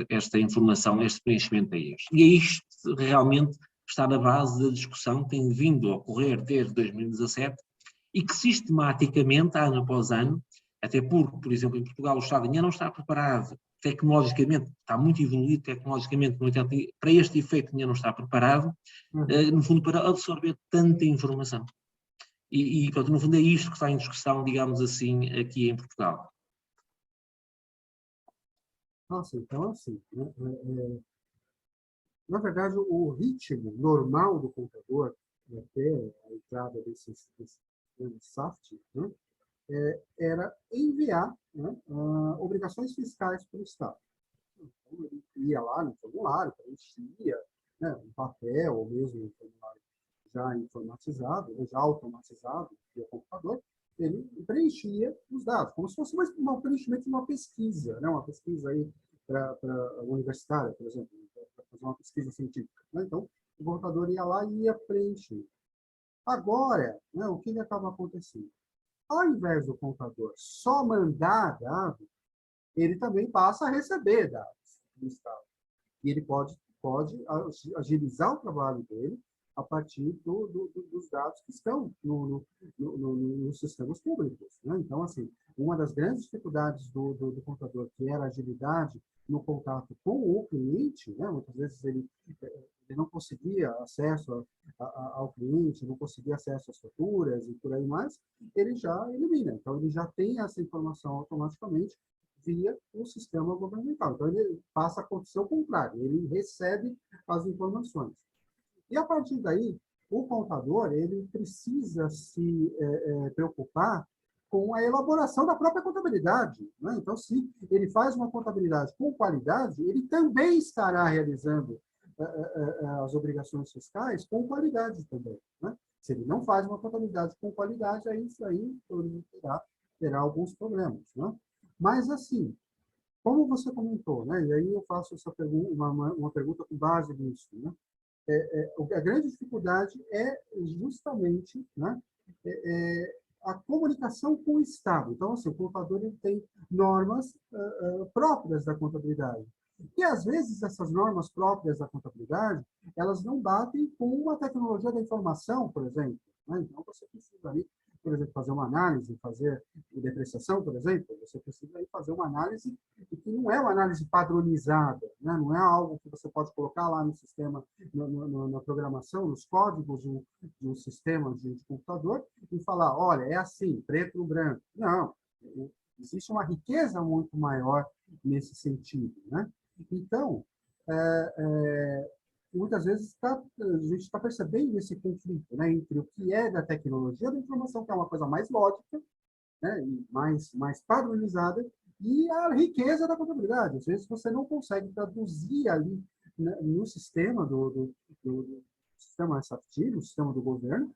esta informação, este preenchimento da IES. E é isto realmente está na base da discussão que tem vindo a ocorrer desde 2017 e que sistematicamente, ano após ano, até porque, por exemplo, em Portugal o Estado ainda não está preparado tecnologicamente, está muito evoluído tecnologicamente, no entanto, para este efeito ainda não está preparado, no fundo, para absorver tanta informação. E pronto, no fundo é isto que está em discussão, digamos assim, aqui em Portugal. Nossa, então assim, né? Na verdade, o ritmo normal do computador, até a entrada desses SAFT, né, era enviar, né, obrigações fiscais para o Estado. Então, ele ia lá no formulário, preenchia, né, um papel, ou mesmo um formulário já informatizado, ou já automatizado via computador, ele preenchia os dados, como se fosse um preenchimento de uma pesquisa, né, uma pesquisa aí para universitária, por exemplo, para fazer uma pesquisa científica. Né? Então, o computador ia lá e ia preencher. Agora, né, o que acaba acontecendo? Ao invés do computador só mandar dados, ele também passa a receber dados do Estado. E ele pode agilizar o trabalho dele a partir dos dados que estão nos sistemas públicos. Né? Então, assim, uma das grandes dificuldades do computador, que era a agilidade no contato com o cliente, né? Muitas vezes ele não conseguia acesso ao cliente, não conseguia acesso às faturas e por aí mais, ele já elimina. Então, ele já tem essa informação automaticamente via o sistema governamental. Então, ele passa a acontecer o contrário, ele recebe as informações. E, a partir daí, o contador ele precisa se preocupar com a elaboração da própria contabilidade. Né? Então, se ele faz uma contabilidade com qualidade, ele também estará realizando as obrigações fiscais com qualidade também. Né? Se ele não faz uma contabilidade com qualidade, aí isso aí terá alguns problemas. Né? Mas, assim, como você comentou, né? E aí eu faço essa pergunta, uma pergunta com base nisso, né? A grande dificuldade é justamente, né, a comunicação com o Estado. Então, assim, o contador ele tem normas próprias da contabilidade. E, às vezes, essas normas próprias da contabilidade, elas não batem com uma tecnologia da informação, por exemplo. Né? Então, você precisa ali, por exemplo, fazer uma análise, fazer depreciação, por exemplo, você precisa aí fazer uma análise que não é uma análise padronizada, né? Não é algo que você pode colocar lá no sistema, na programação, nos códigos de um sistema de computador e falar, olha, é assim, preto no branco. Não, existe uma riqueza muito maior nesse sentido, né? Então, muitas vezes a gente está percebendo esse conflito, né, entre o que é da tecnologia da informação, que é uma coisa mais lógica, né, e mais padronizada, e a riqueza da contabilidade. Às vezes você não consegue traduzir ali, né, no sistema do sistema SAFT, no sistema do governo,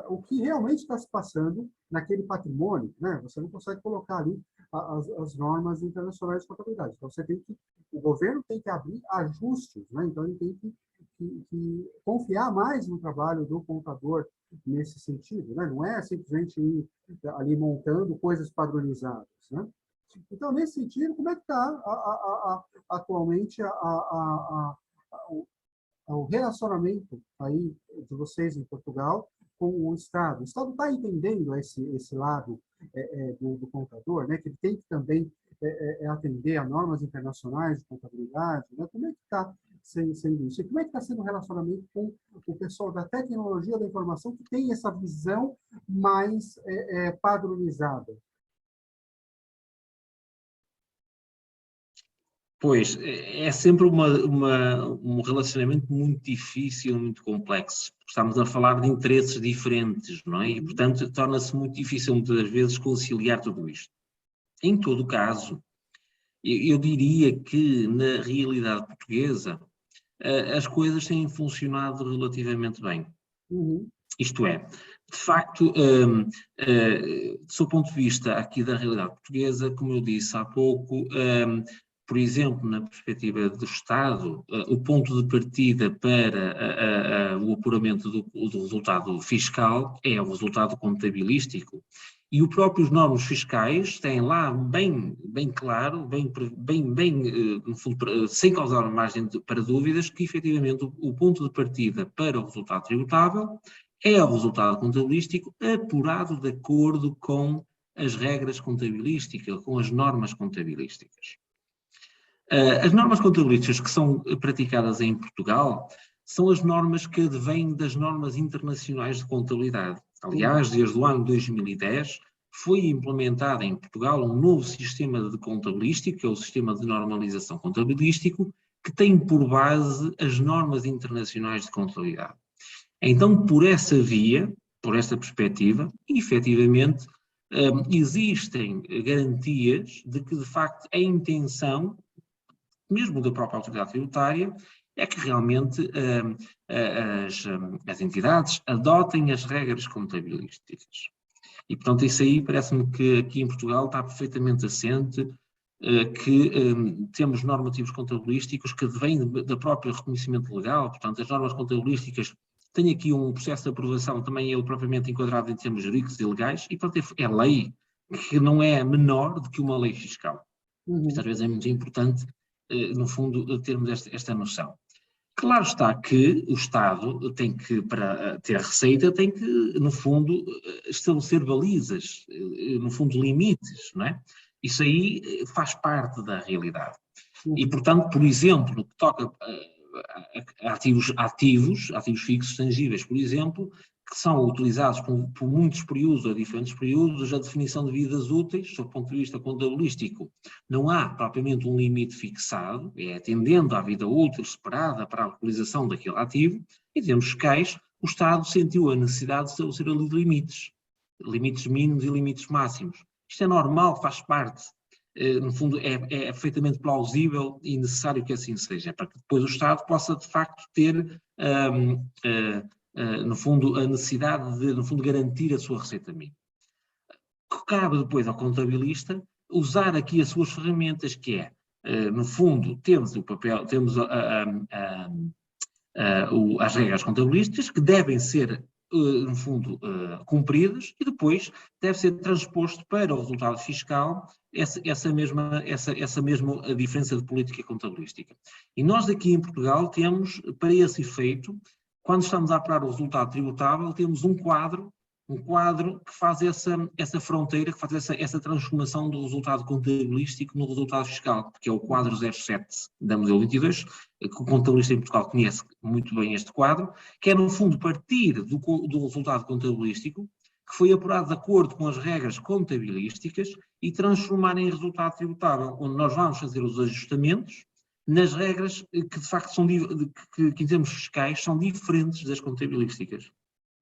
o que realmente está se passando naquele patrimônio. Né? Você não consegue colocar ali as normas internacionais de contabilidade. Então, o governo tem que abrir ajustes, né? Então ele tem que confiar mais no trabalho do contador nesse sentido, né? Não é simplesmente ir ali montando coisas padronizadas, né? Então, nesse sentido, como é que está atualmente o relacionamento aí de vocês em Portugal com o Estado? O Estado está entendendo esse lado do contador, né? Que ele tem que também atender a normas internacionais de contabilidade, né? Como é que está sendo isso? E como é que está sendo o relacionamento com o pessoal da tecnologia da informação que tem essa visão mais padronizada? Pois, é sempre um relacionamento muito difícil, muito complexo. Estamos a falar de interesses diferentes, não é? E, portanto, torna-se muito difícil, muitas das vezes, conciliar tudo isto. Em todo o caso, eu diria que, na realidade portuguesa, as coisas têm funcionado relativamente bem. Isto é, de facto, do seu ponto de vista aqui da realidade portuguesa, como eu disse há pouco, por exemplo, na perspectiva do Estado, o ponto de partida para o apuramento do resultado fiscal é o resultado contabilístico. E os próprios normas fiscais têm lá bem claro, no fundo, sem causar margem para dúvidas, que efetivamente o ponto de partida para o resultado tributável é o resultado contabilístico apurado de acordo com as regras contabilísticas, com as normas contabilísticas. As normas contabilísticas que são praticadas em Portugal são as normas que advêm das normas internacionais de contabilidade. Aliás, desde o ano 2010 foi implementado em Portugal um novo sistema de contabilístico, que é o sistema de normalização contabilístico, que tem por base as normas internacionais de contabilidade. Então, por essa via, por esta perspectiva, efetivamente, existem garantias de que, de facto, a intenção, mesmo da própria autoridade tributária, é que realmente as entidades adotem as regras contabilísticas. E, portanto, isso aí parece-me que aqui em Portugal está perfeitamente assente, que temos normativos contabilísticos que vêm do próprio reconhecimento legal, portanto, as normas contabilísticas têm aqui um processo de aprovação, também ele propriamente enquadrado em termos jurídicos e legais, e, portanto, é lei que não é menor do que uma lei fiscal. Isto às vezes é muito importante, no fundo, termos esta noção. Claro está que o Estado tem que, para ter receita, tem que, no fundo, estabelecer balizas, no fundo, limites, não é? Isso aí faz parte da realidade. E, portanto, por exemplo, no que toca a ativos fixos tangíveis, por exemplo, que são utilizados por muitos períodos, ou diferentes períodos, a definição de vidas úteis, do ponto de vista contabilístico, não há propriamente um limite fixado, é atendendo à vida útil esperada para a utilização daquele ativo. Em termos fiscais, o Estado sentiu a necessidade de estabelecer ali limites mínimos e limites máximos. Isto é normal, faz parte. No fundo, é perfeitamente plausível e necessário que assim seja, para que depois o Estado possa, de facto, ter no fundo, a necessidade de, no fundo, garantir a sua receita mínima. Cabe depois ao contabilista usar aqui as suas ferramentas, que é, no fundo, temos o papel, temos as regras contabilísticas que devem ser, no fundo, cumpridas, e depois deve ser transposto para o resultado fiscal essa mesma diferença de política contabilística. E nós aqui em Portugal temos, para esse efeito, quando estamos a apurar o resultado tributável, temos um quadro que faz essa fronteira, que faz essa transformação do resultado contabilístico no resultado fiscal, que é o quadro 07 da modelo 22, que o contabilista em Portugal conhece muito bem este quadro, que é, no fundo, partir do resultado contabilístico, que foi apurado de acordo com as regras contabilísticas, e transformar em resultado tributável, onde nós vamos fazer os ajustamentos nas regras que, de facto, que em termos fiscais são diferentes das contabilísticas,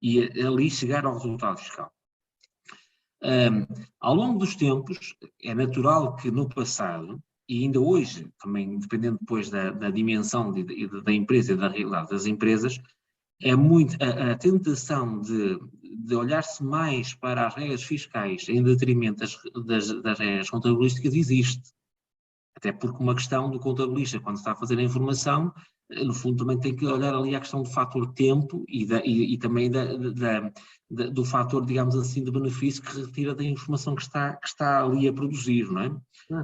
e ali chegar ao resultado fiscal. Ao longo dos tempos, é natural que no passado, e ainda hoje, também dependendo depois da dimensão da empresa e da realidade das empresas, é muito a tentação de olhar-se mais para as regras fiscais em detrimento das regras contabilísticas existe. Até porque uma questão do contabilista, quando está a fazer a informação, no fundo também tem que olhar ali a questão do fator tempo e também do fator, digamos assim, de benefício que retira da informação que está ali a produzir, não é?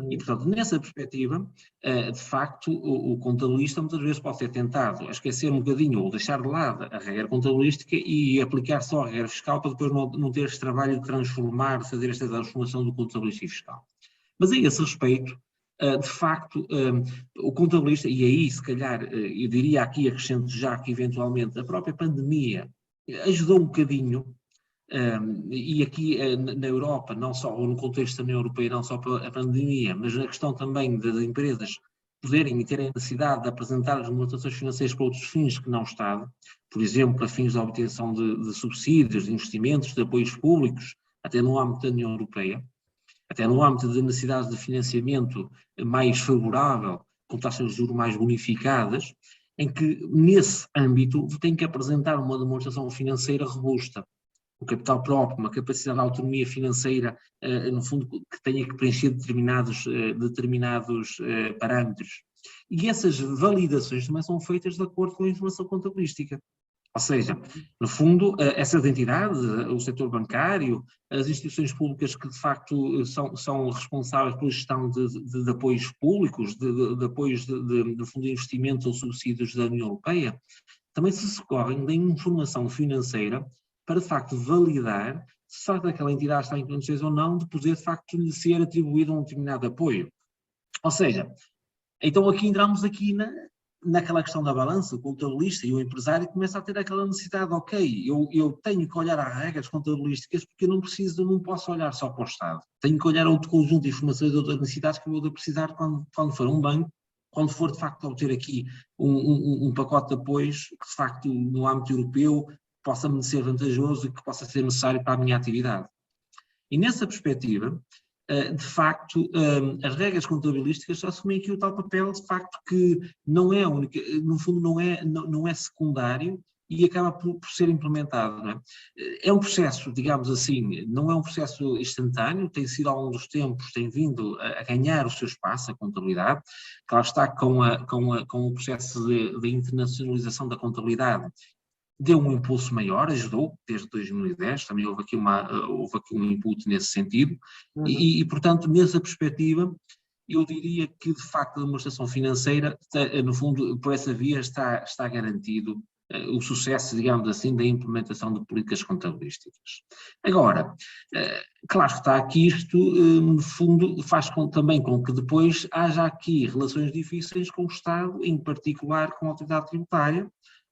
E, portanto, nessa perspectiva, de facto, o contabilista muitas vezes pode ser tentado a esquecer um bocadinho ou deixar de lado a regra contabilística e aplicar só a regra fiscal para depois não ter este trabalho de fazer esta transformação do contabilista fiscal. Mas a esse respeito, de facto, o contabilista, e aí se calhar, eu diria aqui, acrescento já que eventualmente a própria pandemia ajudou um bocadinho, e aqui na Europa, não só, ou no contexto da União Europeia, não só pela pandemia, mas na questão também das empresas poderem e terem a necessidade de apresentar as remunerações financeiras para outros fins que não o Estado, por exemplo, a fins de obtenção de subsídios, de investimentos, de apoios públicos, até no âmbito da União Europeia, até no âmbito de necessidades de financiamento mais favorável, com taxas de juros mais bonificadas, em que, nesse âmbito, tem que apresentar uma demonstração financeira robusta, um capital próprio, uma capacidade de autonomia financeira, no fundo, que tenha que preencher determinados parâmetros. E essas validações também são feitas de acordo com a informação contabilística. Ou seja, no fundo, essas entidades, o setor bancário, as instituições públicas que de facto são responsáveis pela gestão de apoios públicos, de apoios de fundo de investimento ou subsídios da União Europeia, também se socorrem da informação financeira para de facto validar se de facto aquela entidade está em condições ou não de poder de facto lhe ser atribuído um determinado apoio. Ou seja, então aqui entramos naquela questão da balança, o contabilista e o empresário começa a ter aquela necessidade, ok, eu tenho que olhar às regras contabilísticas porque eu não posso olhar só para o Estado. Tenho que olhar a outro conjunto de informações e outras necessidades que eu vou precisar quando for um banco, quando for de facto obter aqui um pacote de apoios que de facto no âmbito europeu possa me ser vantajoso e que possa ser necessário para a minha atividade. E nessa perspectiva, de facto, as regras contabilísticas assumem aqui o tal papel, de facto, que não é única, no fundo não é secundário e acaba por ser implementado. Não é? É um processo, digamos assim, não é um processo instantâneo, tem sido ao longo dos tempos, tem vindo a ganhar o seu espaço, a contabilidade. Claro está, com o processo de internacionalização da contabilidade, deu um impulso maior, ajudou, desde 2010, também houve aqui um input nesse sentido, e portanto, nessa perspectiva, eu diria que, de facto, a demonstração financeira, no fundo, por essa via está garantido o sucesso, digamos assim, da implementação de políticas contabilísticas. Agora, claro que está aqui isto, no fundo, faz também com que depois haja aqui relações difíceis com o Estado, em particular com a autoridade tributária,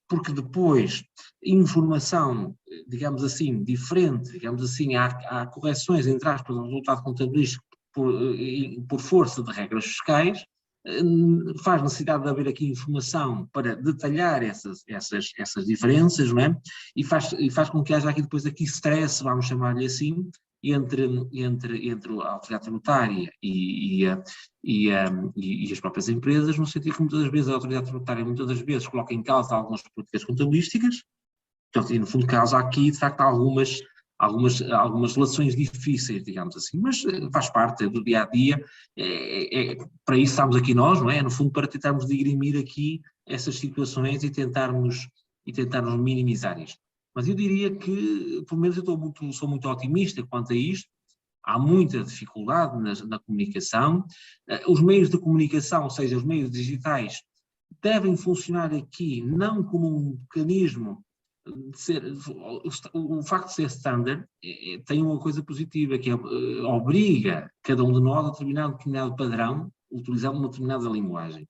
porque depois informação, digamos assim, diferente, digamos assim, há correções, entre aspas, no resultado contabilístico por força de regras fiscais, faz necessidade de haver aqui informação para detalhar essas diferenças, não é? E faz com que haja aqui depois stress, vamos chamar-lhe assim, entre a autoridade tributária e as próprias empresas, no sentido que muitas das vezes a autoridade tributária muitas das vezes coloca em causa algumas políticas contabilísticas, portanto, e no fundo causa aqui, de facto, algumas relações difíceis, digamos assim, mas faz parte do dia-a-dia, para isso estamos aqui nós, não é? No fundo, para tentarmos dirimir aqui essas situações e tentarmos minimizar isto. Mas eu diria que, pelo menos sou muito otimista quanto a isto. Há muita dificuldade na comunicação. Os meios de comunicação, ou seja, os meios digitais, devem funcionar aqui não como um mecanismo de ser... O facto de ser standard tem uma coisa positiva, que obriga cada um de nós a determinar um determinado padrão, utilizando uma determinada linguagem.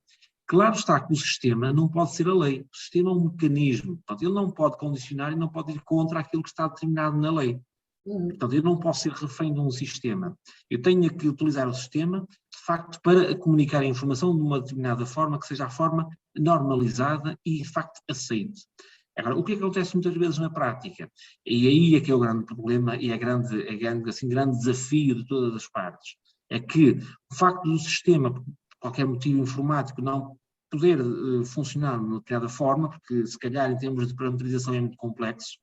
Claro está que o sistema não pode ser a lei. O sistema é um mecanismo. Portanto, ele não pode condicionar e não pode ir contra aquilo que está determinado na lei. Portanto, eu não posso ser refém de um sistema. Eu tenho que utilizar o sistema, de facto, para comunicar a informação de uma determinada forma, que seja a forma normalizada e, de facto, aceite. Agora, o que acontece muitas vezes na prática? E aí é que é o grande problema e é grande desafio de todas as partes. É que o facto do sistema, qualquer motivo informático, não poder funcionar de uma determinada forma, porque se calhar em termos de parametrização é muito complexo,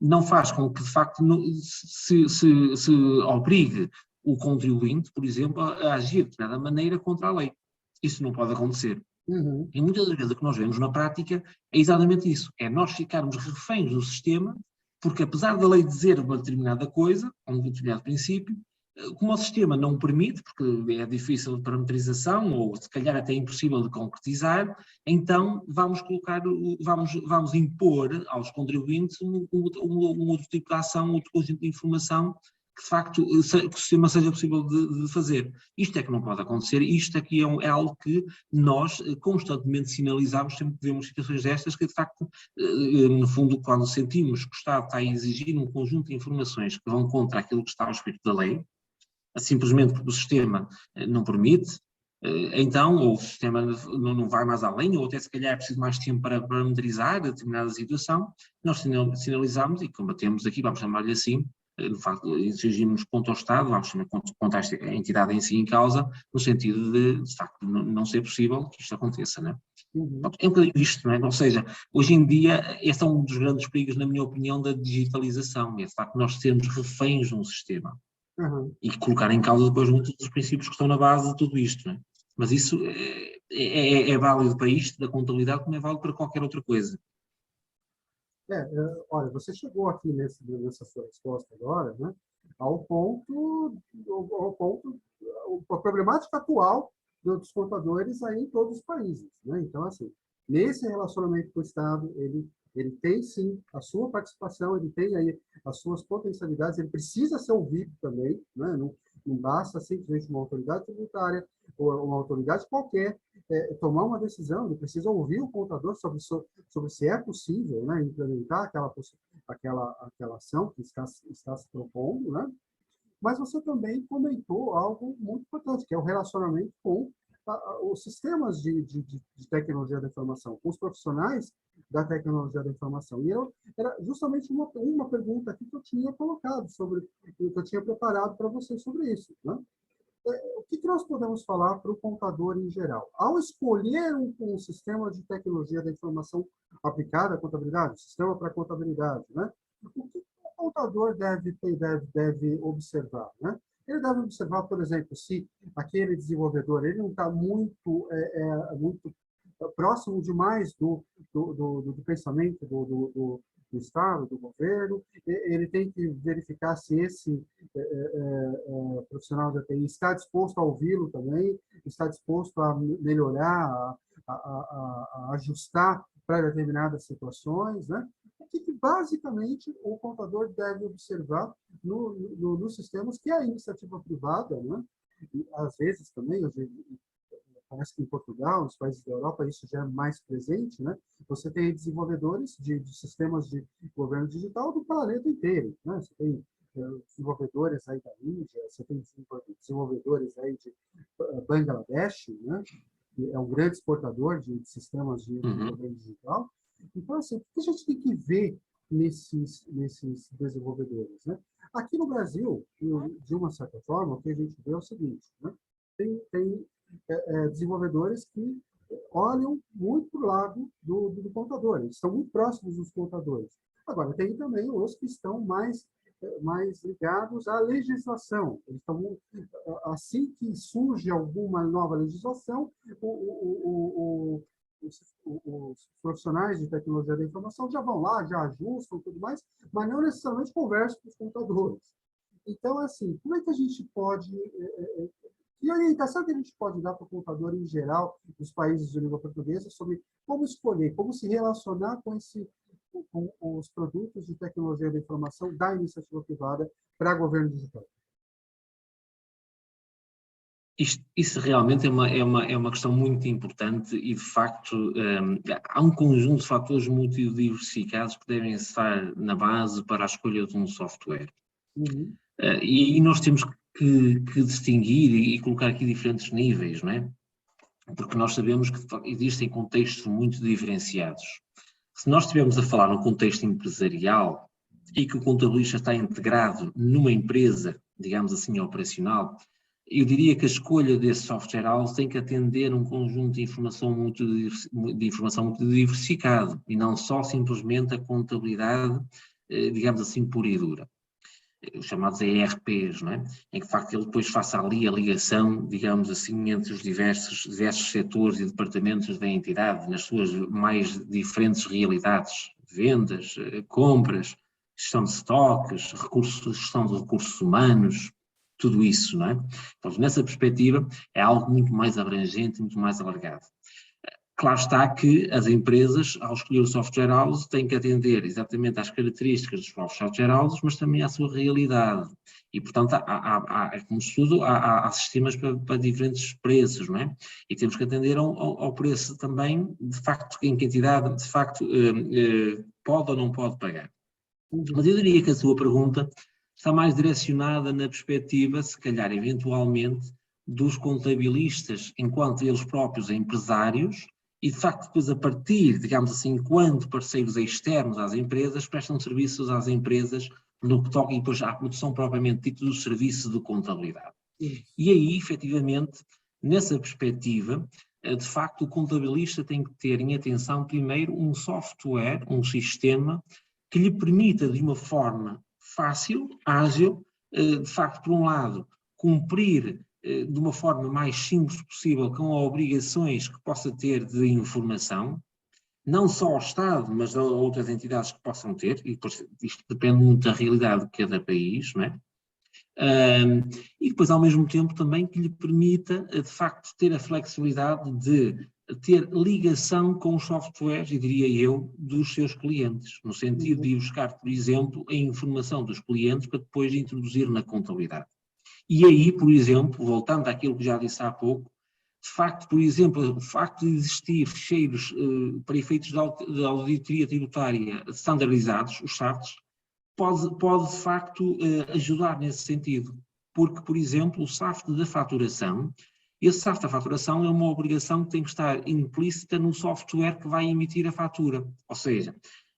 não faz com que de facto se obrigue o contribuinte, por exemplo, a agir de determinada maneira contra a lei. Isso não pode acontecer. E muitas das vezes o que nós vemos na prática é exatamente isso, é nós ficarmos reféns do sistema, porque apesar da lei dizer uma determinada coisa, um determinado princípio, como o sistema não permite, porque é difícil de parametrização ou se calhar até impossível de concretizar, então vamos impor aos contribuintes um outro tipo de ação, outro conjunto de informação que de facto que o sistema seja possível de fazer. Isto é que não pode acontecer, isto aqui é algo que nós constantemente sinalizamos sempre que vemos situações destas, que de facto, no fundo, quando sentimos que o Estado está a exigir um conjunto de informações que vão contra aquilo que está ao espírito da lei, simplesmente porque o sistema não permite, então, ou o sistema não vai mais além, ou até se calhar é preciso mais tempo para parametrizar determinada situação, nós sinalizamos e combatemos aqui, vamos chamar-lhe assim, de facto, exigimos contra o Estado, vamos chamar contra esta entidade em si em causa, no sentido de facto, não ser possível que isto aconteça, não é? Uhum. É um bocadinho isto, não é? Ou seja, hoje em dia, esse é um dos grandes perigos, na minha opinião, da digitalização, é de facto nós sermos reféns de um sistema. Uhum. E colocar em causa depois muitos dos princípios que estão na base de tudo isto, não é? Mas isso é válido para isto, da contabilidade, como é válido para qualquer outra coisa. Olha, você chegou aqui nessa sua resposta agora, né, ao ponto, a problemática atual dos contadores aí em todos os países, né? Então, assim, nesse relacionamento com o Estado, ele tem sim a sua participação, ele tem aí as suas potencialidades, ele precisa ser ouvido também, né? Não basta simplesmente uma autoridade tributária ou uma autoridade qualquer tomar uma decisão, ele precisa ouvir o contador sobre se é possível, né, implementar aquela ação que está se propondo, né? Mas você também comentou algo muito importante, que é o relacionamento com os sistemas de tecnologia da informação, com os profissionais da tecnologia da informação. E era justamente uma pergunta aqui que eu tinha colocado que eu tinha preparado para você sobre isso, né? O que nós podemos falar para o contador em geral? Ao escolher um sistema de tecnologia da informação aplicada à contabilidade, um sistema para contabilidade, né? O que o contador deve observar, né? Ele deve observar, por exemplo, se aquele desenvolvedor ele não está muito próximo demais do pensamento do Estado, do governo, ele tem que verificar se esse profissional da TI está disposto a ouvi-lo também, está disposto a melhorar, a ajustar para determinadas situações, né? O que basicamente o contador deve observar nos sistemas que é a iniciativa privada, né? E, às vezes também, parece que em Portugal, nos países da Europa, isso já é mais presente, né? Você tem desenvolvedores de sistemas de governo digital do planeta inteiro, né? Você tem desenvolvedores aí da Índia, você tem desenvolvedores aí de Bangladesh, né? Que é um grande exportador de sistemas de governo digital. Então, assim, o que a gente tem que ver nesses desenvolvedores, né? Aqui no Brasil, de uma certa forma, o que a gente vê é o seguinte, né? Tem desenvolvedores que olham muito para o lado do contador, eles estão muito próximos dos contadores. Agora, tem também os que estão mais ligados à legislação. Eles estão, assim que surge alguma nova legislação, os profissionais de tecnologia da informação já vão lá, já ajustam tudo mais, mas não necessariamente conversam com os contadores. Então, assim, como é que a gente pode... Que orientação que a gente pode dar para o contador em geral dos países de língua portuguesa sobre como escolher, como se relacionar com os produtos de tecnologia da informação da iniciativa privada para governo digital? Isso realmente é uma questão muito importante e, de facto, há um conjunto de fatores muito diversificados que devem estar na base para a escolha de um software. Uhum. E nós temos que distinguir e colocar aqui diferentes níveis, não é? Porque nós sabemos que existem contextos muito diferenciados. Se nós estivermos a falar num contexto empresarial e que o contabilista está integrado numa empresa, digamos assim, operacional, eu diria que a escolha desse software house tem que atender a um conjunto de informação muito diversificado e não só simplesmente a contabilidade, digamos assim, pura e dura. Os chamados ERPs, não é? Em que, de facto, ele depois faça ali a ligação, digamos assim, entre os diversos setores e departamentos da entidade, nas suas mais diferentes realidades, vendas, compras, gestão de estoques, gestão de recursos humanos, tudo isso, não é? Então, nessa perspectiva, é algo muito mais abrangente, muito mais alargado. Claro está que as empresas, ao escolher o software house, têm que atender exatamente às características dos próprios software houses, mas também à sua realidade. E, portanto, como se tudo, há sistemas para diferentes preços, não é? E temos que atender ao preço também, de facto, em que a entidade, de facto, pode ou não pode pagar. Mas eu diria que a sua pergunta está mais direcionada na perspectiva, se calhar, eventualmente, dos contabilistas, enquanto eles próprios empresários, e de facto depois a partir, digamos assim, enquanto parceiros externos às empresas, prestam serviços às empresas no que toca depois à produção propriamente dita do serviço de contabilidade. E aí, efetivamente, nessa perspectiva, de facto o contabilista tem que ter em atenção primeiro um software, um sistema, que lhe permita de uma forma fácil, ágil, de facto, por um lado, cumprir de uma forma mais simples possível com obrigações que possa ter de informação, não só ao Estado, mas a outras entidades que possam ter, e depois isto depende muito da realidade de cada país, não é? E depois, ao mesmo tempo, também que lhe permita, de facto, ter a flexibilidade de ter ligação com os softwares, e diria eu, dos seus clientes, no sentido de ir buscar, por exemplo, a informação dos clientes para depois introduzir na contabilidade. E aí, por exemplo, voltando àquilo que já disse há pouco, de facto, por exemplo, o facto de existir ficheiros para efeitos de auditoria tributária standardizados, os SAFTs, pode de facto ajudar nesse sentido, porque, por exemplo, o SAFT da faturação, esse SAFT da faturação é uma obrigação que tem que estar implícita no software que vai emitir a fatura, ou seja,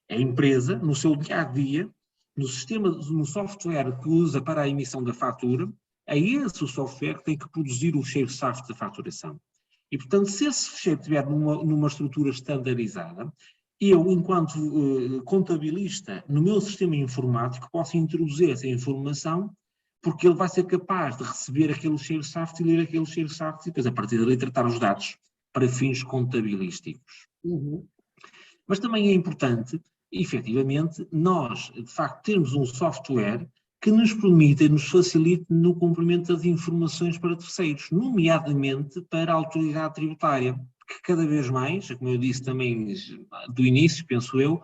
a empresa, no seu dia-a-dia, no sistema, no software que usa para a emissão da fatura, é esse o software que tem que produzir o ficheiro SAFT da faturação. E, portanto, se esse ficheiro estiver numa estrutura standardizada, eu, enquanto contabilista, no meu sistema informático, posso introduzir essa informação, porque ele vai ser capaz de receber aquele ficheiro SAFT e ler aquele ficheiro SAFT e depois, a partir dali, tratar os dados para fins contabilísticos. Mas também é importante, efetivamente, nós, de facto, termos um software que nos permita e nos facilite no cumprimento das informações para terceiros, nomeadamente para a autoridade tributária, que cada vez mais, como eu disse também do início, penso eu,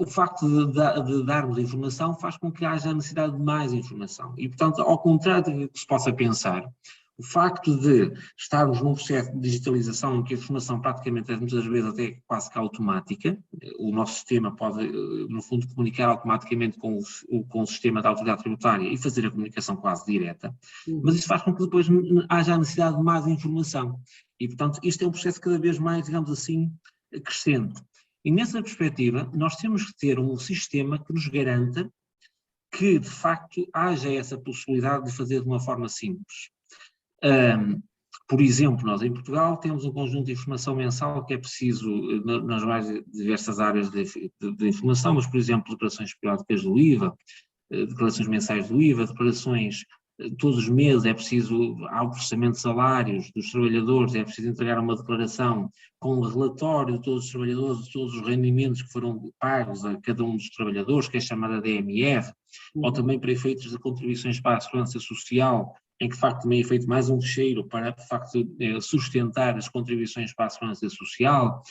o facto de darmos informação faz com que haja a necessidade de mais informação. E, portanto, ao contrário do que se possa pensar, o facto de estarmos num processo de digitalização em que a informação praticamente é muitas vezes até quase que automática, o nosso sistema pode, no fundo, comunicar automaticamente com o sistema da autoridade tributária e fazer a comunicação quase direta, mas isso faz com que depois haja a necessidade de mais informação. E, portanto, isto é um processo cada vez mais, digamos assim, crescente. E nessa perspectiva, nós temos que ter um sistema que nos garanta que, de facto, haja essa possibilidade de fazer de uma forma simples. Por exemplo, nós em Portugal temos um conjunto de informação mensal que é preciso nas mais diversas áreas de informação, mas, por exemplo, declarações periódicas do IVA, declarações mensais do IVA, declarações todos os meses, é preciso, há o processamento de salários dos trabalhadores, é preciso entregar uma declaração com um relatório de todos os trabalhadores, de todos os rendimentos que foram pagos a cada um dos trabalhadores, que é chamada DMR, ou também para efeitos de contribuições para a segurança social, em que de facto também é feito mais um fecheiro para de facto sustentar as contribuições para a segurança social.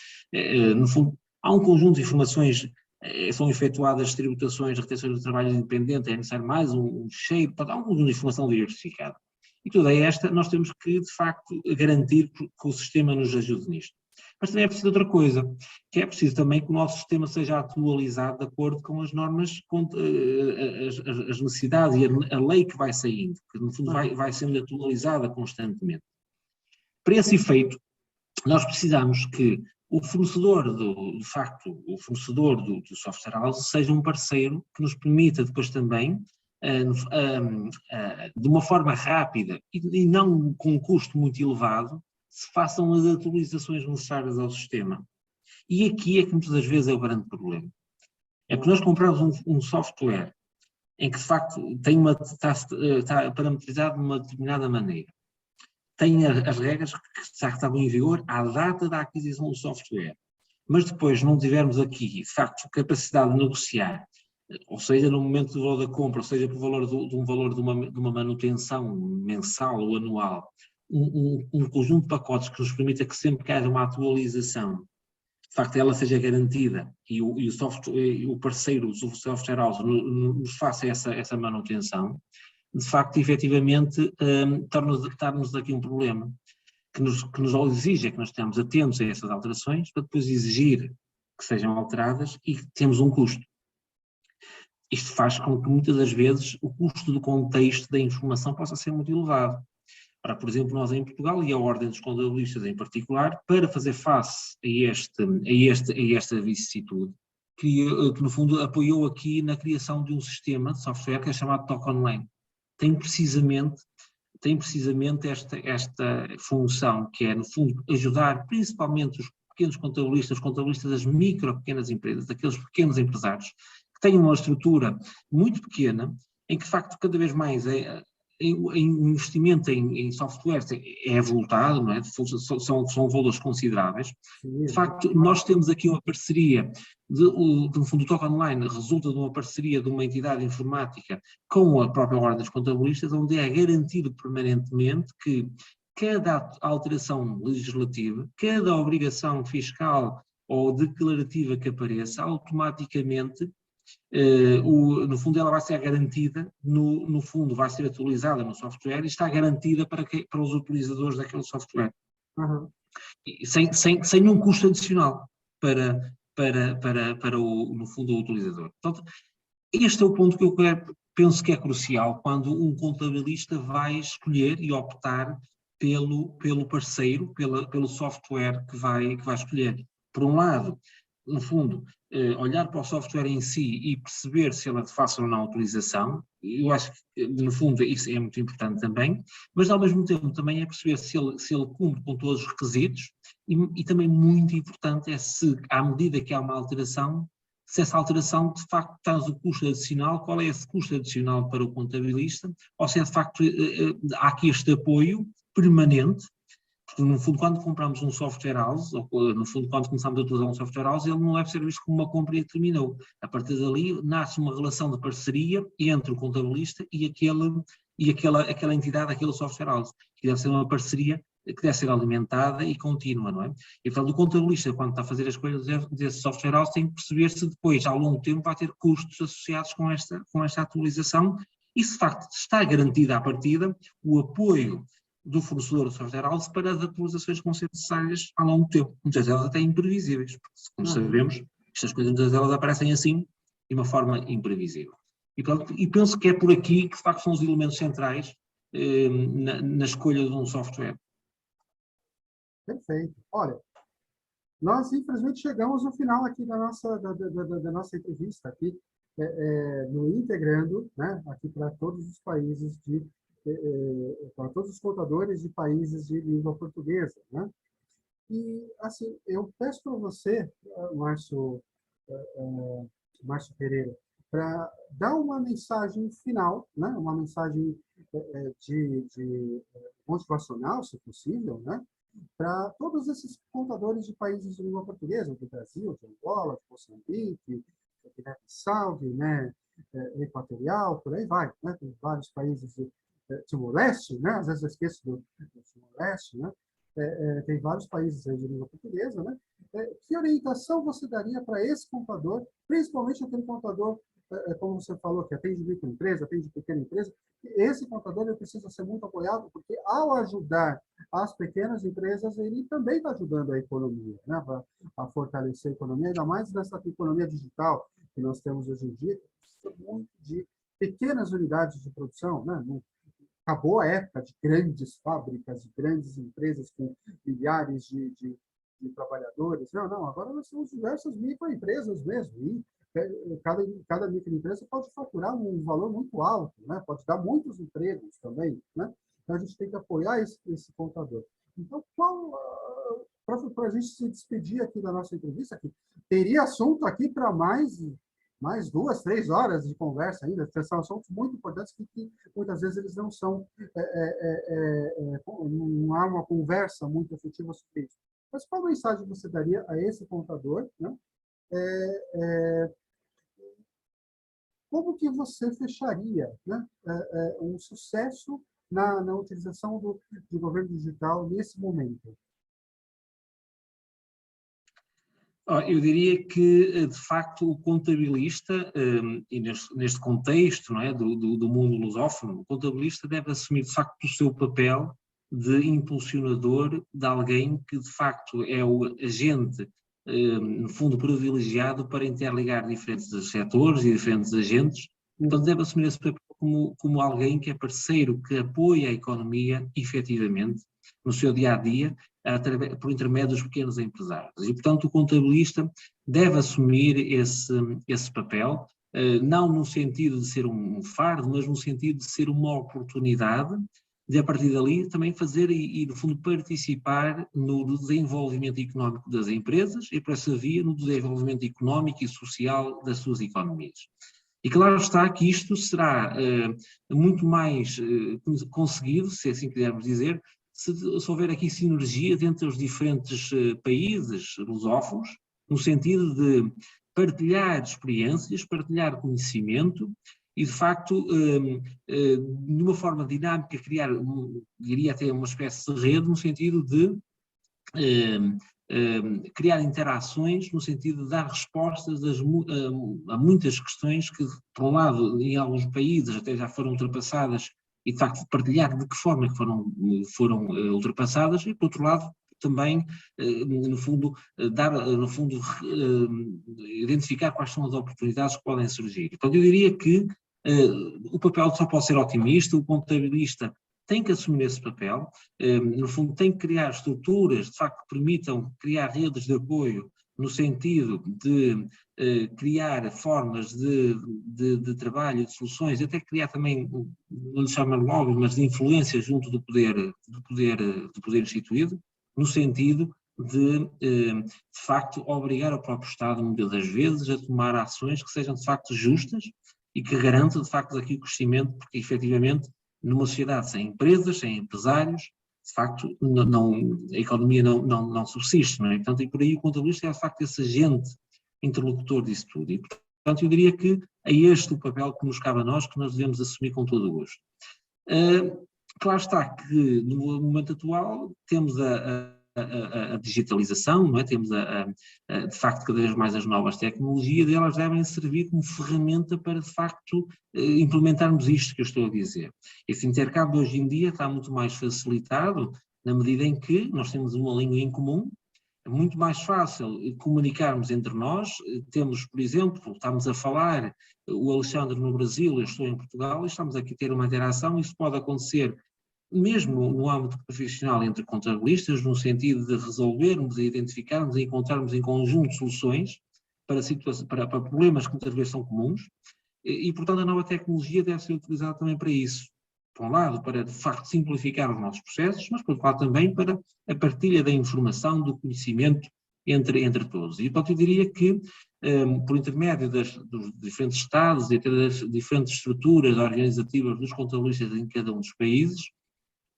No fundo, há um conjunto de informações, são efetuadas tributações, retenções do trabalho independente, é necessário mais um fecheiro, para dar um conjunto de informação diversificada. E toda esta nós temos que de facto garantir que o sistema nos ajude nisto. Mas também é preciso outra coisa, que é preciso também que o nosso sistema seja atualizado de acordo com as normas, com as necessidades e a lei que vai saindo, que no fundo vai sendo atualizada constantemente. Para esse efeito, nós precisamos que o fornecedor de facto, o fornecedor do software house seja um parceiro que nos permita depois também, de uma forma rápida e não com um custo muito elevado, se façam as atualizações necessárias ao sistema. E aqui é que muitas das vezes é o grande problema. É que nós compramos um software em que de facto está parametrizado de uma determinada maneira. Tem as regras que já estavam em vigor à data da aquisição do software. Mas depois não tivermos aqui, de facto, capacidade de negociar, ou seja, no momento do valor da compra, ou seja, por valor de um valor de uma manutenção mensal ou anual, um conjunto de pacotes que nos permita que sempre que haja uma atualização, de facto ela seja garantida e o software, o parceiro, o software house nos faça essa manutenção, de facto, efetivamente, torna-nos aqui um problema que nos exige que nós estejamos atentos a essas alterações para depois exigir que sejam alteradas e que temos um custo. Isto faz com que muitas das vezes o custo do contexto da informação possa ser muito elevado. Ora, por exemplo, nós em Portugal e a Ordem dos Contabilistas em particular, para fazer face a esta vicissitude, que no fundo apoiou aqui na criação de um sistema de software que é chamado TOC Online. Tem precisamente esta função, que é, no fundo, ajudar principalmente os pequenos contabilistas, os contabilistas das pequenas empresas, daqueles pequenos empresários, que têm uma estrutura muito pequena, em que, de facto, cada vez mais o investimento em software é avultado, não é? São valores consideráveis. De facto, nós temos aqui uma parceria, no fundo, o TOC Online resulta de uma parceria de uma entidade informática com a própria Ordem dos Contabilistas, onde é garantido permanentemente que cada alteração legislativa, cada obrigação fiscal ou declarativa que apareça, automaticamente no fundo ela vai ser garantida, no fundo vai ser atualizada no software e está garantida para os utilizadores daquele software. Uhum. Sem um custo adicional para no fundo, o utilizador. Portanto, este é o ponto que eu penso que é crucial quando um contabilista vai escolher e optar pelo parceiro, pelo software que vai escolher. Por um lado, no fundo, olhar para o software em si e perceber se ele é de fácil ou não utilização, eu acho que, no fundo, isso é muito importante também, mas ao mesmo tempo também é perceber se ele cumpre com todos os requisitos e também muito importante é se, à medida que há uma alteração, se essa alteração de facto traz o custo adicional, qual é esse custo adicional para o contabilista, ou se é de facto há aqui este apoio permanente. Porque, no fundo, quando compramos um software house, ou no fundo, quando começamos a utilizar um software house, ele não deve ser visto como uma compra e terminou. A partir dali, nasce uma relação de parceria entre o contabilista e aquela entidade, aquele software house, que deve ser uma parceria que deve ser alimentada e contínua, não é? E, portanto, o contabilista, quando está a fazer as coisas desse software house, tem que perceber se depois, ao longo do tempo, vai ter custos associados com esta atualização e, se de facto está garantida à partida o apoio do fornecedor do software house para as atualizações que vão ser necessárias ao longo do tempo. Muitas delas até imprevisíveis, porque, como sabemos, estas coisas muitas delas aparecem assim, de uma forma imprevisível. E penso que é por aqui que, de facto, são os elementos centrais na escolha de um software. Perfeito. Olha, nós infelizmente chegamos no final aqui da nossa entrevista, aqui no Integrando, né, aqui para todos os países para todos os contadores de países de língua portuguesa, né? E, assim, eu peço para você, Márcio Pereira, para dar uma mensagem final, né? Uma mensagem de motivacional, se possível, né? Para todos esses contadores de países de língua portuguesa, do Brasil, de Angola, de Moçambique, de Guiné-Bissau, né? Equatorial, por aí vai, né? Tem vários países de Timor-Leste, né? Às vezes eu esqueço do Timor-Leste, né? Tem vários países aí de língua portuguesa, né? Que orientação você daria para esse contador, principalmente aquele contador, como você falou, que atende microempresa, atende pequena empresa? Esse contador ele precisa ser muito apoiado, porque ao ajudar as pequenas empresas, ele também está ajudando a economia, né? A fortalecer a economia, ainda mais nessa economia digital que nós temos hoje em dia, que precisa muito de pequenas unidades de produção, né? Acabou a época de grandes fábricas, de grandes empresas com milhares de trabalhadores. Não, agora nós temos diversas microempresas mesmo. E cada microempresa pode faturar um valor muito alto, né? Pode dar muitos empregos também, né? Então, a gente tem que apoiar esse contador. Então, para a gente se despedir aqui da nossa entrevista, aqui, teria assunto aqui para mais 2, 3 horas de conversa ainda. São assuntos muito importantes que muitas vezes eles não são, não há uma conversa muito efetiva sobre isso. Mas qual mensagem você daria a esse contador, né? Como que você fecharia, né, um sucesso na utilização do governo digital nesse momento? Eu diria que, de facto, o contabilista, e neste contexto, não é, do mundo lusófono, o contabilista deve assumir, de facto, o seu papel de impulsionador de alguém que, de facto, é o agente, no fundo, privilegiado para interligar diferentes setores e diferentes agentes. Então, deve assumir esse papel como alguém que é parceiro, que apoia a economia, efetivamente, no seu dia-a-dia, por intermédio dos pequenos empresários. E, portanto, o contabilista deve assumir esse papel, não no sentido de ser um fardo, mas no sentido de ser uma oportunidade de, a partir dali, também fazer e no fundo, participar no desenvolvimento económico das empresas e, por essa via, no desenvolvimento económico e social das suas economias. E claro está que isto será muito mais conseguido, se assim quisermos dizer, se houver aqui sinergia entre os diferentes países lusófonos, no sentido de partilhar experiências, partilhar conhecimento e, de facto, de uma forma dinâmica, criar, diria até uma espécie de rede, no sentido de criar interações, no sentido de dar respostas a muitas questões que, por um lado, em alguns países até já foram ultrapassadas, e de facto partilhar de que forma que foram ultrapassadas, e por outro lado também, no fundo, identificar quais são as oportunidades que podem surgir. Então eu diria que o papel só pode ser otimista, o contabilista tem que assumir esse papel, no fundo tem que criar estruturas, de facto, que permitam criar redes de apoio no sentido de criar formas de trabalho, de soluções, até criar também, não lhe chama lobby, mas de influência junto do poder instituído, no sentido de facto, obrigar o próprio Estado, muitas das vezes, a tomar ações que sejam, de facto, justas e que garantam, de facto, aqui o crescimento, porque, efetivamente, numa sociedade sem empresas, sem empresários, de facto, a economia não subsiste, não é? Portanto, e por aí o contabilista é, de facto, esse agente interlocutor disso tudo. E, portanto, eu diria que é este o papel que nos cabe a nós, que nós devemos assumir com todo o gosto. Claro está que, no momento atual, temos a digitalização, não é? Temos de facto cada vez mais as novas tecnologias, e elas devem servir como ferramenta para, de facto, implementarmos isto que eu estou a dizer. Esse intercâmbio hoje em dia está muito mais facilitado na medida em que nós temos uma língua em comum. É muito mais fácil comunicarmos entre nós. Temos, por exemplo, estamos a falar, o Alexandre no Brasil, eu estou em Portugal, e estamos aqui a ter uma interação. Isso pode acontecer mesmo no âmbito profissional entre contabilistas, no sentido de resolvermos, identificarmos e encontrarmos em conjunto soluções para problemas que muitas vezes são comuns, e, portanto, a nova tecnologia deve ser utilizada também para isso. Por um lado, para, de facto, simplificar os nossos processos, mas, por outro lado, também para a partilha da informação, do conhecimento entre todos. E, portanto, eu diria que, por intermédio dos diferentes Estados e até das diferentes estruturas organizativas dos contabilistas em cada um dos países,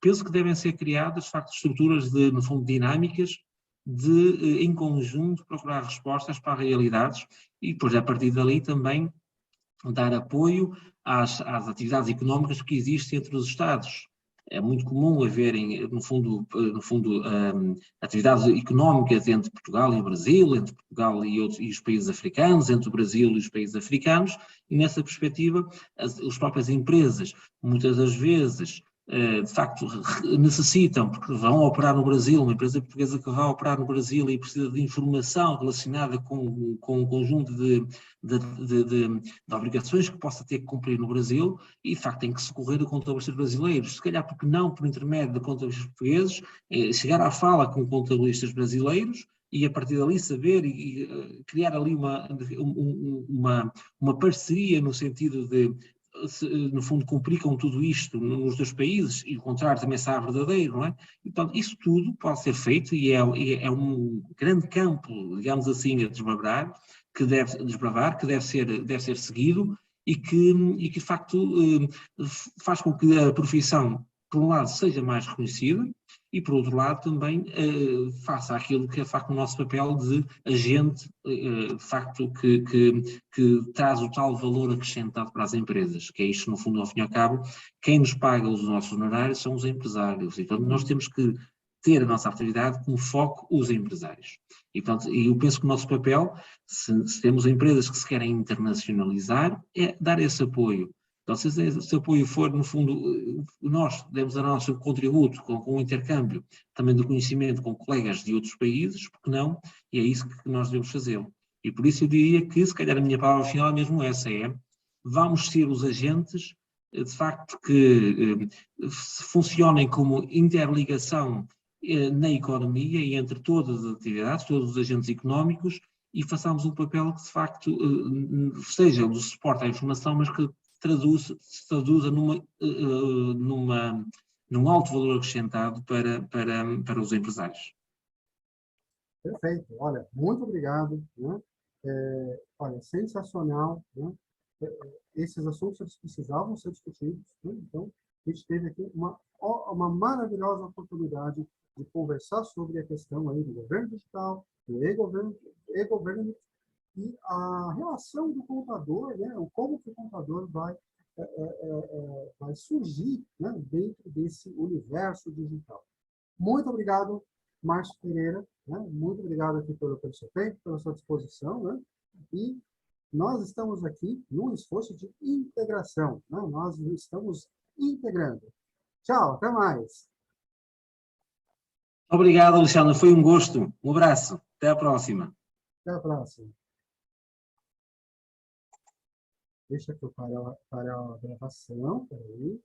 penso que devem ser criadas, de facto, estruturas no fundo, dinâmicas, de, em conjunto, procurar respostas para realidades e, depois, a partir dali, também dar apoio às atividades económicas que existem entre os Estados. É muito comum haverem, no fundo, atividades económicas entre Portugal e o Brasil, entre Portugal e os países africanos, entre o Brasil e os países africanos, e nessa perspectiva, as próprias empresas, muitas das vezes, de facto, necessitam, porque vão operar no Brasil, uma empresa portuguesa que vai operar no Brasil e precisa de informação relacionada com um conjunto de obrigações que possa ter que cumprir no Brasil, e de facto tem que socorrer a contabilistas brasileiros, se calhar porque não por intermédio de contabilistas portugueses, chegar à fala com contabilistas brasileiros, e a partir dali saber e criar ali uma parceria no sentido de, no fundo, cumprir com tudo isto nos dois países, e o contrário também será verdadeiro, não é? E, portanto, isso tudo pode ser feito, e é um grande campo, digamos assim, a desbravar, que deve ser seguido, e que de facto faz com que a profissão por um lado, seja mais reconhecida e, por outro lado, também faça aquilo que é, de facto, o nosso papel de agente, de facto, que traz o tal valor acrescentado para as empresas, que é isto, no fundo, ao fim e ao cabo, quem nos paga os nossos honorários são os empresários. Então, nós temos que ter a nossa atividade como foco os empresários. E, portanto, eu penso que o nosso papel, se temos empresas que se querem internacionalizar, é dar esse apoio. Então, se esse apoio for, no fundo, nós demos o nosso contributo com o intercâmbio, também do conhecimento com colegas de outros países, porque não? E é isso que nós devemos fazer. E por isso eu diria que, se calhar, a minha palavra final é mesmo essa, vamos ser os agentes, de facto, que funcionem como interligação na economia e entre todas as atividades, todos os agentes económicos, e façamos um papel que, de facto, seja do suporte à informação, mas que se traduza num alto valor acrescentado para os empresários. Perfeito. Olha, muito obrigado. Né? Olha, sensacional. Né? Esses assuntos eles precisavam ser discutidos. Né? Então, a gente teve aqui uma maravilhosa oportunidade de conversar sobre a questão aí do governo digital, do e-government e a relação do contador, né? Como que o contador vai surgir, né? Dentro desse universo digital. Muito obrigado, Márcio Pereira. Né? Muito obrigado aqui pelo seu tempo, pela sua disposição. Né? E nós estamos aqui num esforço de integração. Né? Nós estamos integrando. Tchau, até mais. Obrigado, Alexandre. Foi um gosto. Um abraço. Até a próxima. Até a próxima. Deixa eu parar a gravação. Peraí.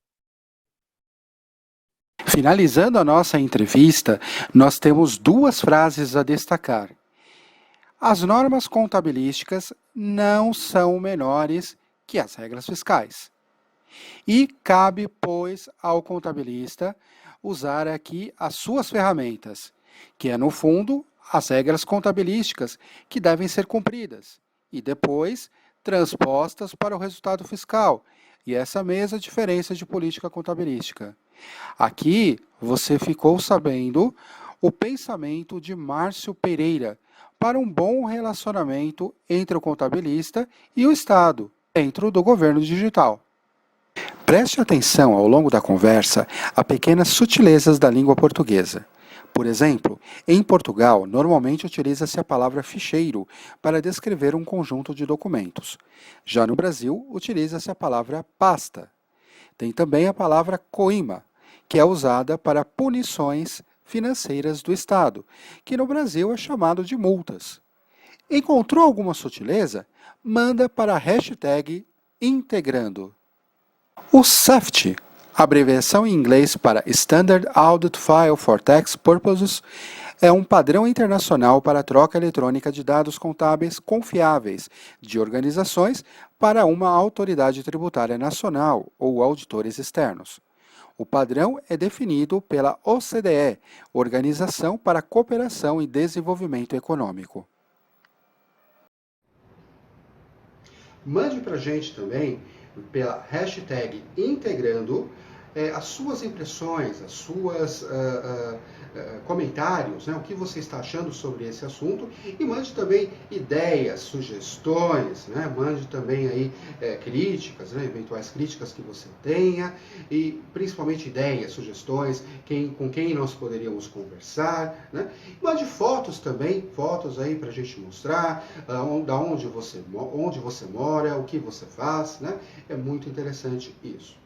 Finalizando a nossa entrevista, nós temos duas frases a destacar. As normas contabilísticas não são menores que as regras fiscais. E cabe, pois, ao contabilista usar aqui as suas ferramentas, que é, no fundo, as regras contabilísticas que devem ser cumpridas e depois transpostas para o resultado fiscal, e essa mesma diferença de política contabilística. Aqui você ficou sabendo o pensamento de Márcio Pereira para um bom relacionamento entre o contabilista e o Estado, dentro do governo digital. Preste atenção ao longo da conversa a pequenas sutilezas da língua portuguesa. Por exemplo, em Portugal, normalmente utiliza-se a palavra ficheiro para descrever um conjunto de documentos. Já no Brasil, utiliza-se a palavra pasta. Tem também a palavra coima, que é usada para punições financeiras do Estado, que no Brasil é chamado de multas. Encontrou alguma sutileza? Manda para a hashtag integrando. O SAFT, abreviação em inglês para Standard Audit File for Tax Purposes, é um padrão internacional para a troca eletrônica de dados contábeis confiáveis de organizações para uma autoridade tributária nacional ou auditores externos. O padrão é definido pela OCDE, Organização para a Cooperação e Desenvolvimento Econômico. Mande para a gente também, pela hashtag integrando, as suas impressões, as suas comentários, né, o que você está achando sobre esse assunto, e mande também ideias, sugestões, né, mande também aí críticas, né, eventuais críticas que você tenha, e principalmente ideias, sugestões, com quem nós poderíamos conversar, né, mande fotos também, fotos aí para a gente mostrar onde você mora, o que você faz, né, é muito interessante isso.